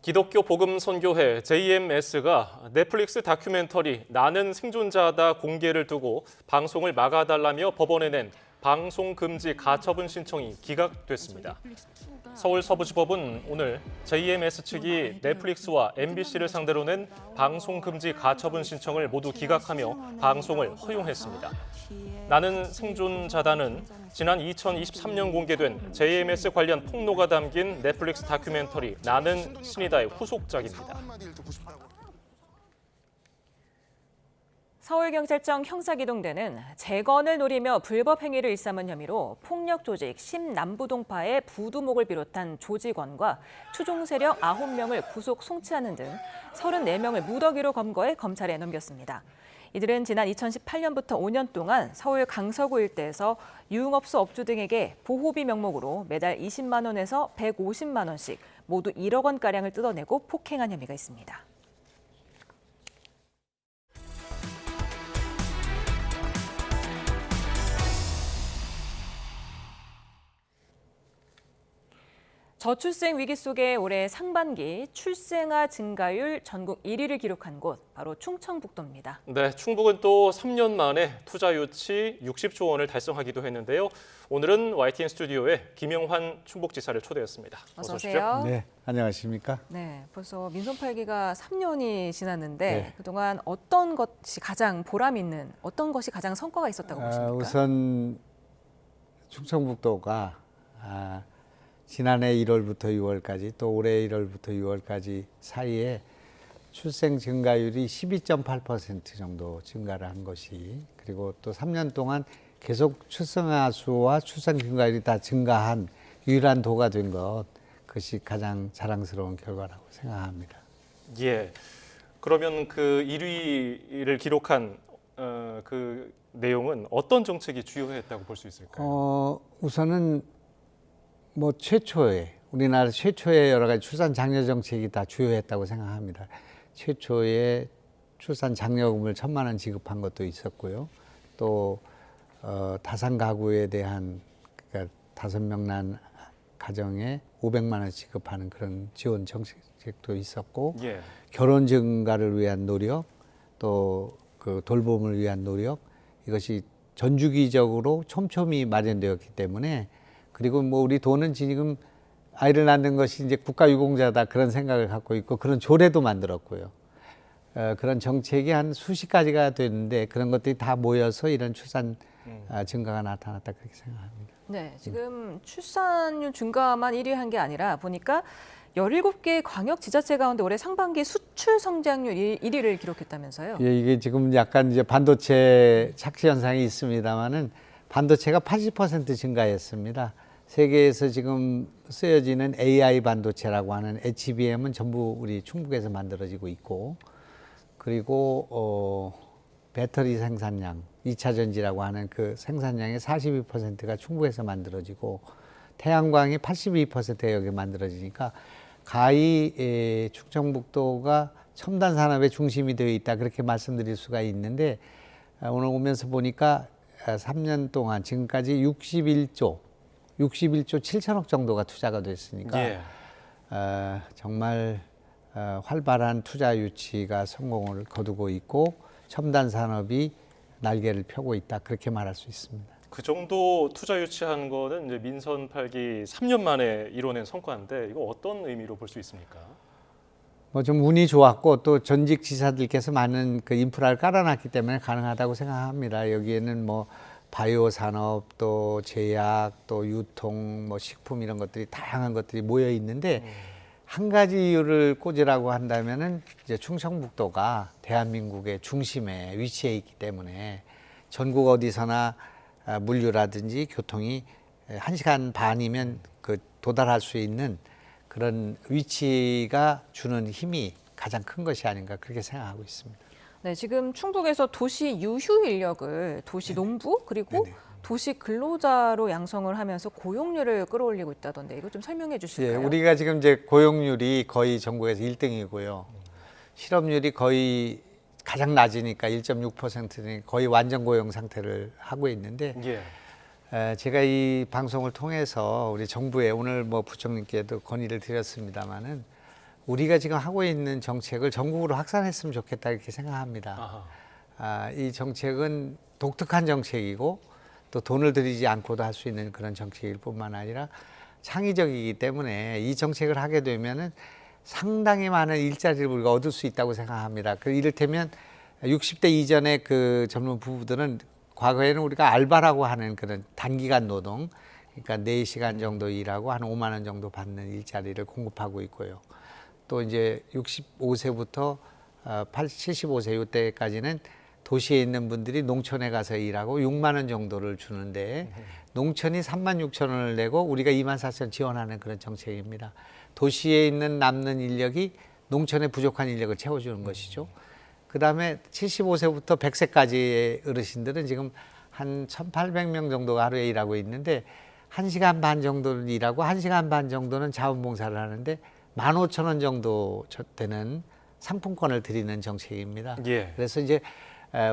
기독교 복음 선교회 JMS가 넷플릭스 다큐멘터리 나는 생존자다 공개를 두고 방송을 막아달라며 법원에 낸 방송 금지 가처분 신청이 기각됐습니다. 서울 서부지법은 오늘 JMS 측이 넷플릭스와 MBC를 상대로 낸 방송 금지 가처분 신청을 모두 기각하며 방송을 허용했습니다. 나는 생존자다는 지난 2023년 공개된 JMS 관련 폭로가 담긴 넷플릭스 다큐멘터리 나는 신이다의 후속작입니다. 서울경찰청 형사기동대는 재건을 노리며 불법 행위를 일삼은 혐의로 폭력 조직 10남부동파의 부두목을 비롯한 조직원과 추종 세력 9명을 구속 송치하는 등 34명을 무더기로 검거해 검찰에 넘겼습니다. 이들은 지난 2018년부터 5년 동안 서울 강서구 일대에서 유흥업소 업주 등에게 보호비 명목으로 매달 20만 원에서 150만 원씩 모두 1억 원가량을 뜯어내고 폭행한 혐의가 있습니다. 저출생 위기 속에 올해 상반기 출생아 증가율 전국 1위를 기록한 곳 바로 충청북도입니다. 네, 충북은 또 3년 만에 투자 유치 60조 원을 달성하기도 했는데요. 오늘은 YTN 스튜디오에 김영환 충북지사를 초대했습니다. 어서 오세요. 네, 안녕하십니까? 네, 벌써 민선 8기가 3년이 지났는데 네. 그동안 어떤 것이 가장 보람 있는, 어떤 것이 가장 성과가 있었다고 보십니까? 우선 충청북도가 지난해 1월부터 6월까지 또 올해 1월부터 6월까지 사이에 출생 증가율이 12.8% 정도 증가를 한 것이, 그리고 또 3년 동안 계속 출생아 수와 출생 증가율이 다 증가한 유일한 도가 된 것, 그것이 가장 자랑스러운 결과라고 생각합니다. 예, 그러면 그 1위를 기록한 그 내용은 어떤 정책이 주요했다고 볼 수 있을까요? 우선은 최초의, 우리나라 최초의 여러 가지 출산 장려 정책이 다 주요했다고 생각합니다. 최초의 출산 장려금을 1,000만 원 지급한 것도 있었고요. 또 다산 가구에 대한 그러니까 5명 난 가정에 500만 원 지급하는 그런 지원 정책도 있었고 예. 결혼 증가를 위한 노력 또 그 돌봄을 위한 노력 이것이 전주기적으로 촘촘히 마련되었기 때문에 그리고 뭐 우리 도는 지금 아이를 낳는 것이 이제 국가유공자다 그런 생각을 갖고 있고 그런 조례도 만들었고요. 그런 정책이 한 수십 가지가 되는데 그런 것들이 다 모여서 이런 출산 증가가 나타났다 그렇게 생각합니다. 네, 지금 출산율 증가만 1위 한 게 아니라 보니까 17개 광역 지자체 가운데 올해 상반기 수출 성장률 1위를 기록했다면서요? 예, 이게 지금 약간 이제 반도체 착시 현상이 있습니다만은 반도체가 80% 증가했습니다. 세계에서 지금 쓰여지는 AI 반도체라고 하는 HBM은 전부 우리 충북에서 만들어지고 있고 그리고 배터리 생산량, 2차 전지라고 하는 그 생산량의 42%가 충북에서 만들어지고 태양광이 82%가 여기 만들어지니까 가히 충청북도가 첨단 산업의 중심이 되어 있다 그렇게 말씀드릴 수가 있는데 오늘 오면서 보니까 3년 동안 지금까지 61조 7천억 정도가 투자가 됐으니까 예. 정말 활발한 투자 유치가 성공을 거두고 있고 첨단 산업이 날개를 펴고 있다 그렇게 말할 수 있습니다. 그 정도 투자 유치한 거는 이제 민선 8기 3년 만에 이뤄낸 성과인데 이거 어떤 의미로 볼 수 있습니까? 뭐 좀 운이 좋았고 또 전직 지사들께서 많은 그 인프라를 깔아놨기 때문에 가능하다고 생각합니다. 여기에는 뭐 바이오 산업 또 제약 또 유통 뭐 식품 이런 것들이 다양한 것들이 모여 있는데 한 가지 이유를 꽂으라고 한다면은 이제 충청북도가 대한민국의 중심에 위치해 있기 때문에 전국 어디서나 물류라든지 교통이 1시간 반이면 그 도달할 수 있는 그런 위치가 주는 힘이 가장 큰 것이 아닌가 그렇게 생각하고 있습니다. 네, 지금 충북에서 도시 유휴 인력을 도시 농부 그리고 도시 근로자로 양성을 하면서 고용률을 끌어올리고 있다던데 이거 좀 설명해 주실까요? 예, 우리가 지금 이제 고용률이 거의 전국에서 1등이고요. 실업률이 거의 가장 낮으니까 1.6%는 거의 완전 고용 상태를 하고 있는데 예. 제가 이 방송을 통해서 우리 정부에 오늘 뭐 부총리께도 건의를 드렸습니다마는 우리가 지금 하고 있는 정책을 전국으로 확산했으면 좋겠다 이렇게 생각합니다. 이 정책은 독특한 정책이고 또 돈을 들이지 않고도 할 수 있는 그런 정책일 뿐만 아니라 창의적이기 때문에 이 정책을 하게 되면은 상당히 많은 일자리를 우리가 얻을 수 있다고 생각합니다. 그 이를테면 60대 이전의 그 젊은 부부들은 과거에는 우리가 알바라고 하는 그런 단기간 노동, 그러니까 4시간 정도 일하고 한 5만 원 정도 받는 일자리를 공급하고 있고요. 또 이제 65세부터 75세 이때까지는 도시에 있는 분들이 농촌에 가서 일하고 6만 원 정도를 주는데 농촌이 3만 6천 원을 내고 우리가 2만 4천 지원하는 그런 정책입니다. 도시에 있는 남는 인력이 농촌에 부족한 인력을 채워주는 것이죠. 그다음에 75세부터 100세까지의 어르신들은 지금 한 1,800명 정도가 하루에 일하고 있는데 1시간 반 정도는 일하고 1시간 반 정도는 자원봉사를 하는데 15,000원 정도 되는 상품권을 드리는 정책입니다. 예. 그래서 이제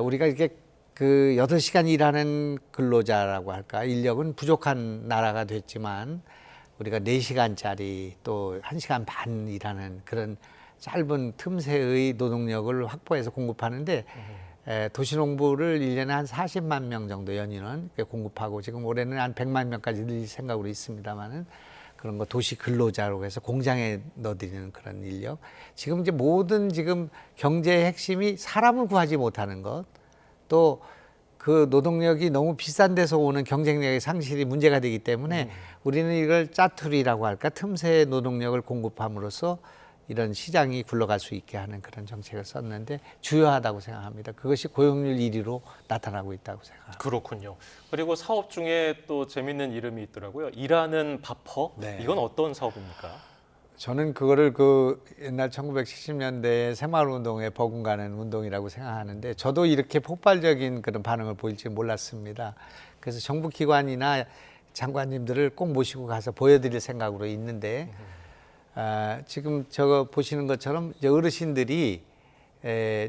우리가 이렇게 그 8시간 일하는 근로자라고 할까 인력은 부족한 나라가 됐지만 우리가 4시간짜리 또 1시간 반 일하는 그런 짧은 틈새의 노동력을 확보해서 공급하는데 도시농부를 1년에 한 40만 명 정도 연인은 공급하고 지금 올해는 한 100만 명까지 늘 생각으로 있습니다만은 그런 거 도시 근로자로 해서 공장에 넣어드리는 그런 인력. 지금 이제 모든 지금 경제의 핵심이 사람을 구하지 못하는 것, 또 그 노동력이 너무 비싼 데서 오는 경쟁력의 상실이 문제가 되기 때문에 우리는 이걸 짜투리라고 할까 틈새 노동력을 공급함으로써 이런 시장이 굴러갈 수 있게 하는 그런 정책을 썼는데 주요하다고 생각합니다. 그것이 고용률 1위로 나타나고 있다고 생각합니다. 그렇군요. 그리고 사업 중에 또 재밌는 이름이 있더라고요. 일하는 밥퍼. 네. 이건 어떤 사업입니까? 저는 그거를 그 옛날 1970년대 새마을운동에 버금가는 운동이라고 생각하는데 저도 이렇게 폭발적인 그런 반응을 보일 줄 몰랐습니다. 그래서 정부 기관이나 장관님들을 꼭 모시고 가서 보여드릴 생각으로 있는데 지금 저거 보시는 것처럼 이제 어르신들이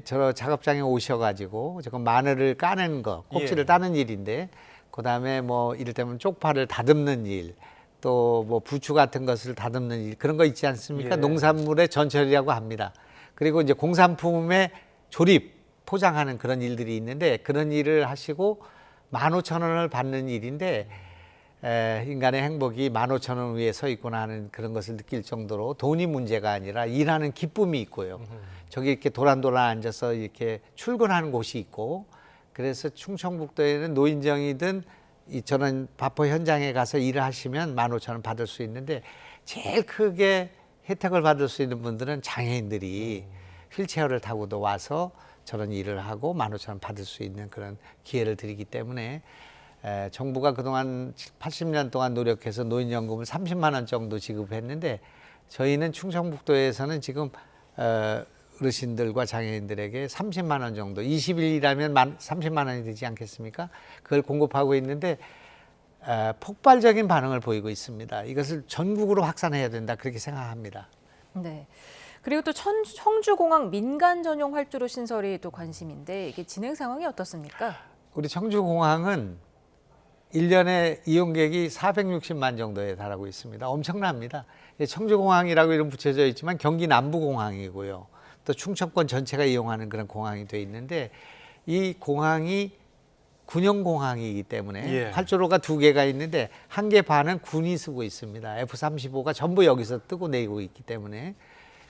저 작업장에 오셔가지고 지금 마늘을 까는 거, 꼭지를 예. 따는 일인데, 그다음에 뭐 이를테면 쪽파를 다듬는 일, 또 뭐 부추 같은 것을 다듬는 일, 그런 거 있지 않습니까? 예. 농산물의 전처리라고 합니다. 그리고 이제 공산품의 조립, 포장하는 그런 일들이 있는데, 그런 일을 하시고 15,000원을 받는 일인데, 인간의 행복이 15,000원 위에 서 있구나 하는 그런 것을 느낄 정도로 돈이 문제가 아니라 일하는 기쁨이 있고요. 저기 이렇게 도란도란 앉아서 이렇게 출근하는 곳이 있고, 그래서 충청북도에는 노인정이든 저는 바포 현장에 가서 일을 하시면 15,000원 받을 수 있는데, 제일 크게 혜택을 받을 수 있는 분들은 장애인들이 휠체어를 타고도 와서 저런 일을 하고 15,000원 받을 수 있는 그런 기회를 드리기 때문에, 정부가 그동안 80년 동안 노력해서 노인연금을 30만 원 정도 지급했는데, 저희는 충청북도에서는 지금 어르신들과 장애인들에게 30만 원 정도, 20일 일하면 30만 원이 되지 않겠습니까? 그걸 공급하고 있는데 폭발적인 반응을 보이고 있습니다. 이것을 전국으로 확산해야 된다, 그렇게 생각합니다. 네. 그리고 또 청주공항 민간 전용 활주로 신설이 또 관심인데, 이게 진행 상황이 어떻습니까? 우리 청주공항은 1년에 이용객이 460만 정도에 달하고 있습니다. 엄청납니다. 청주공항이라고 이름 붙여져 있지만 경기 남부공항이고요. 또 충청권 전체가 이용하는 그런 공항이 돼 있는데, 이 공항이 군용공항이기 때문에 예. 활주로가 2개가 있는데 1개 반은 군이 쓰고 있습니다. F-35가 전부 여기서 뜨고 내리고 있기 때문에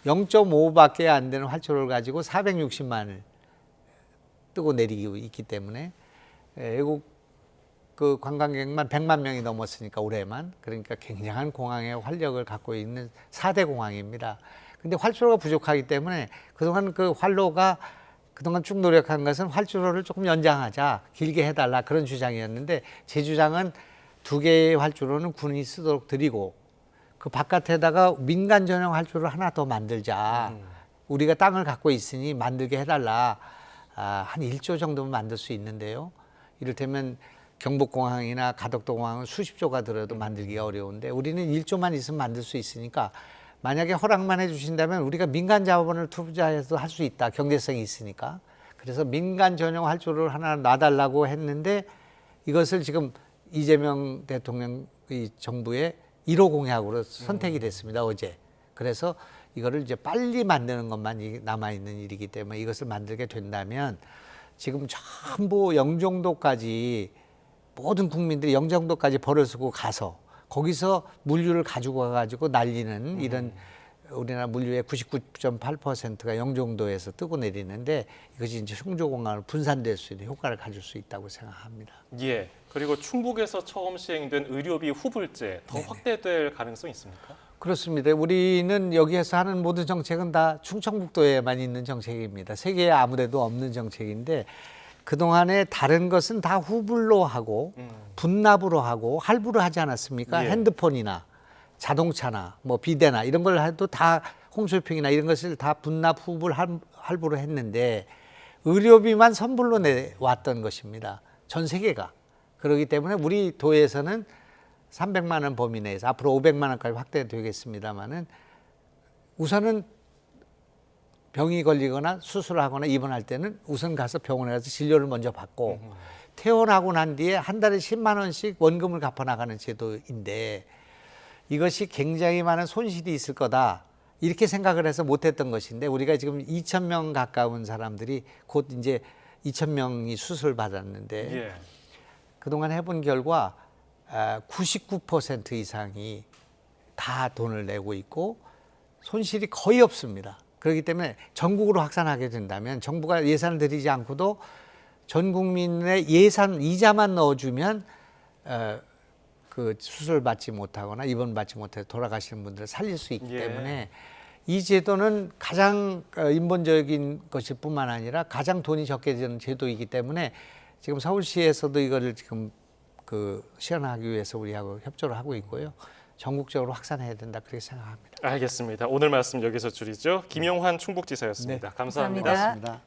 0.5밖에 안 되는 활주로를 가지고 460만을 뜨고 내리고 있기 때문에 외국 그 관광객만 100만 명이 넘었으니까 올해만, 그러니까 굉장한 공항의 활력을 갖고 있는 4대 공항입니다. 근데 활주로가 부족하기 때문에 그동안 그 활로가 그동안 쭉 노력한 것은 활주로를 조금 연장하자, 길게 해달라, 그런 주장이었는데, 제 주장은 2개의 활주로는 군이 쓰도록 드리고 그 바깥에다가 민간 전용 활주로를 하나 더 만들자. 우리가 땅을 갖고 있으니 만들게 해달라. 한 1조 정도면 만들 수 있는데요. 이를테면 경복공항이나 가덕도공항은 수십 조가 들어도 만들기가 어려운데, 우리는 1조만 있으면 만들 수 있으니까, 만약에 허락만 해주신다면 우리가 민간 자본을 투자해서 할 수 있다. 경제성이 있으니까. 그래서 민간 전용 활주로를 하나 놔달라고 했는데, 이것을 지금 이재명 대통령 정부의 1호 공약으로 선택이 됐습니다, 어제. 그래서 이거를 이제 빨리 만드는 것만 남아있는 일이기 때문에, 이것을 만들게 된다면 지금 전부 영종도까지, 모든 국민들이 영종도까지 벌을 쓰고 가서 거기서 물류를 가지고 와가지고 날리는 이런, 우리나라 물류의 99.8%가 영종도에서 뜨고 내리는데, 이것이 이제 충주공항으로 분산될 수 있는 효과를 가질 수 있다고 생각합니다. 예. 그리고 충북에서 처음 시행된 의료비 후불제 더 확대될 가능성이 있습니까? 그렇습니다. 우리는 여기에서 하는 모든 정책은 다 충청북도에만 있는 정책입니다. 세계에 아무데도 없는 정책인데, 그동안에 다른 것은 다 후불로 하고 분납으로 하고 할부로 하지 않았습니까? 예. 핸드폰이나 자동차나 뭐 비대나 이런 걸 해도 다, 홈쇼핑이나 이런 것을 다 분납, 후불, 할부로 했는데, 의료비만 선불로 내왔던 것입니다. 전 세계가. 그렇기 때문에 우리 도에서는 300만 원 범위 내에서 앞으로 500만 원까지 확대되겠습니다마는, 우선은 병이 걸리거나 수술하거나 입원할 때는 우선 가서 병원에 가서 진료를 먼저 받고, 퇴원하고 난 뒤에 한 달에 10만 원씩 원금을 갚아 나가는 제도인데, 이것이 굉장히 많은 손실이 있을 거다, 이렇게 생각을 해서 못했던 것인데, 우리가 지금 2,000명 가까운 사람들이 곧 이제 2,000명이 수술 받았는데, 예. 그동안 해본 결과 99% 이상이 다 돈을 내고 있고 손실이 거의 없습니다. 그렇기 때문에 전국으로 확산하게 된다면, 정부가 예산을 들이지 않고도 전 국민의 예산 이자만 넣어주면 그 수술 받지 못하거나 입원 받지 못해서 돌아가시는 분들을 살릴 수 있기 때문에, 이 제도는 가장 인본적인 것일 뿐만 아니라 가장 돈이 적게 드는 제도이기 때문에, 지금 서울시에서도 이거를 지금 시행하기 위해서 우리하고 협조를 하고 있고요. 전국적으로 확산해야 된다, 그렇게 생각합니다. 알겠습니다. 오늘 말씀 여기서 줄이죠. 김용환 충북지사였습니다. 네. 감사합니다. 고맙습니다.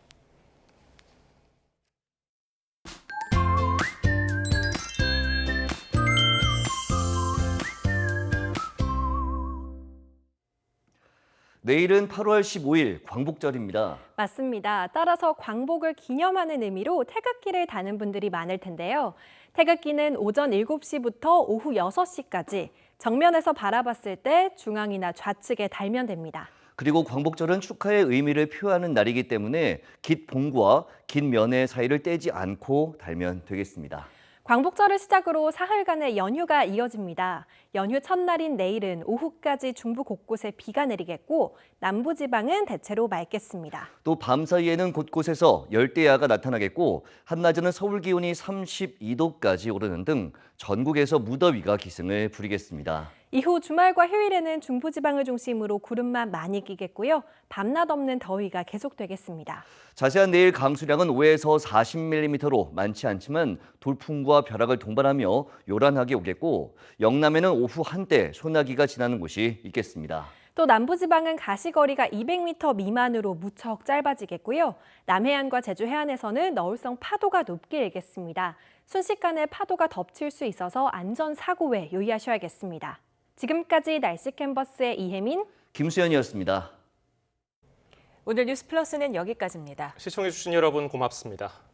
내일은 8월 15일 광복절입니다. 맞습니다. 따라서 광복을 기념하는 의미로 태극기를 다는 분들이 많을 텐데요. 태극기는 오전 7시부터 오후 6시까지 정면에서 바라봤을 때 중앙이나 좌측에 달면 됩니다. 그리고 광복절은 축하의 의미를 표하는 날이기 때문에 깃 봉과 긴 면의 사이를 떼지 않고 달면 되겠습니다. 광복절을 시작으로 사흘간의 연휴가 이어집니다. 연휴 첫날인 내일은 오후까지 중부 곳곳에 비가 내리겠고 남부지방은 대체로 맑겠습니다. 또 밤사이에는 곳곳에서 열대야가 나타나겠고 한낮에는 서울 기온이 32도까지 오르는 등 전국에서 무더위가 기승을 부리겠습니다. 이후 주말과 휴일에는 중부지방을 중심으로 구름만 많이 끼겠고요. 밤낮 없는 더위가 계속되겠습니다. 자세한 내일 강수량은 5에서 40mm로 많지 않지만 돌풍과 벼락을 동반하며 요란하게 오겠고 영남에는 오후 한때 소나기가 지나는 곳이 있겠습니다. 또 남부지방은 가시거리가 200m 미만으로 무척 짧아지겠고요. 남해안과 제주 해안에서는 너울성 파도가 높게 일겠습니다. 순식간에 파도가 덮칠 수 있어서 안전사고에 유의하셔야겠습니다. 지금까지 날씨 캔버스의 이혜민, 김수현이었습니다. 오늘 뉴스 플러스는 여기까지입니다. 시청해주신 여러분 고맙습니다.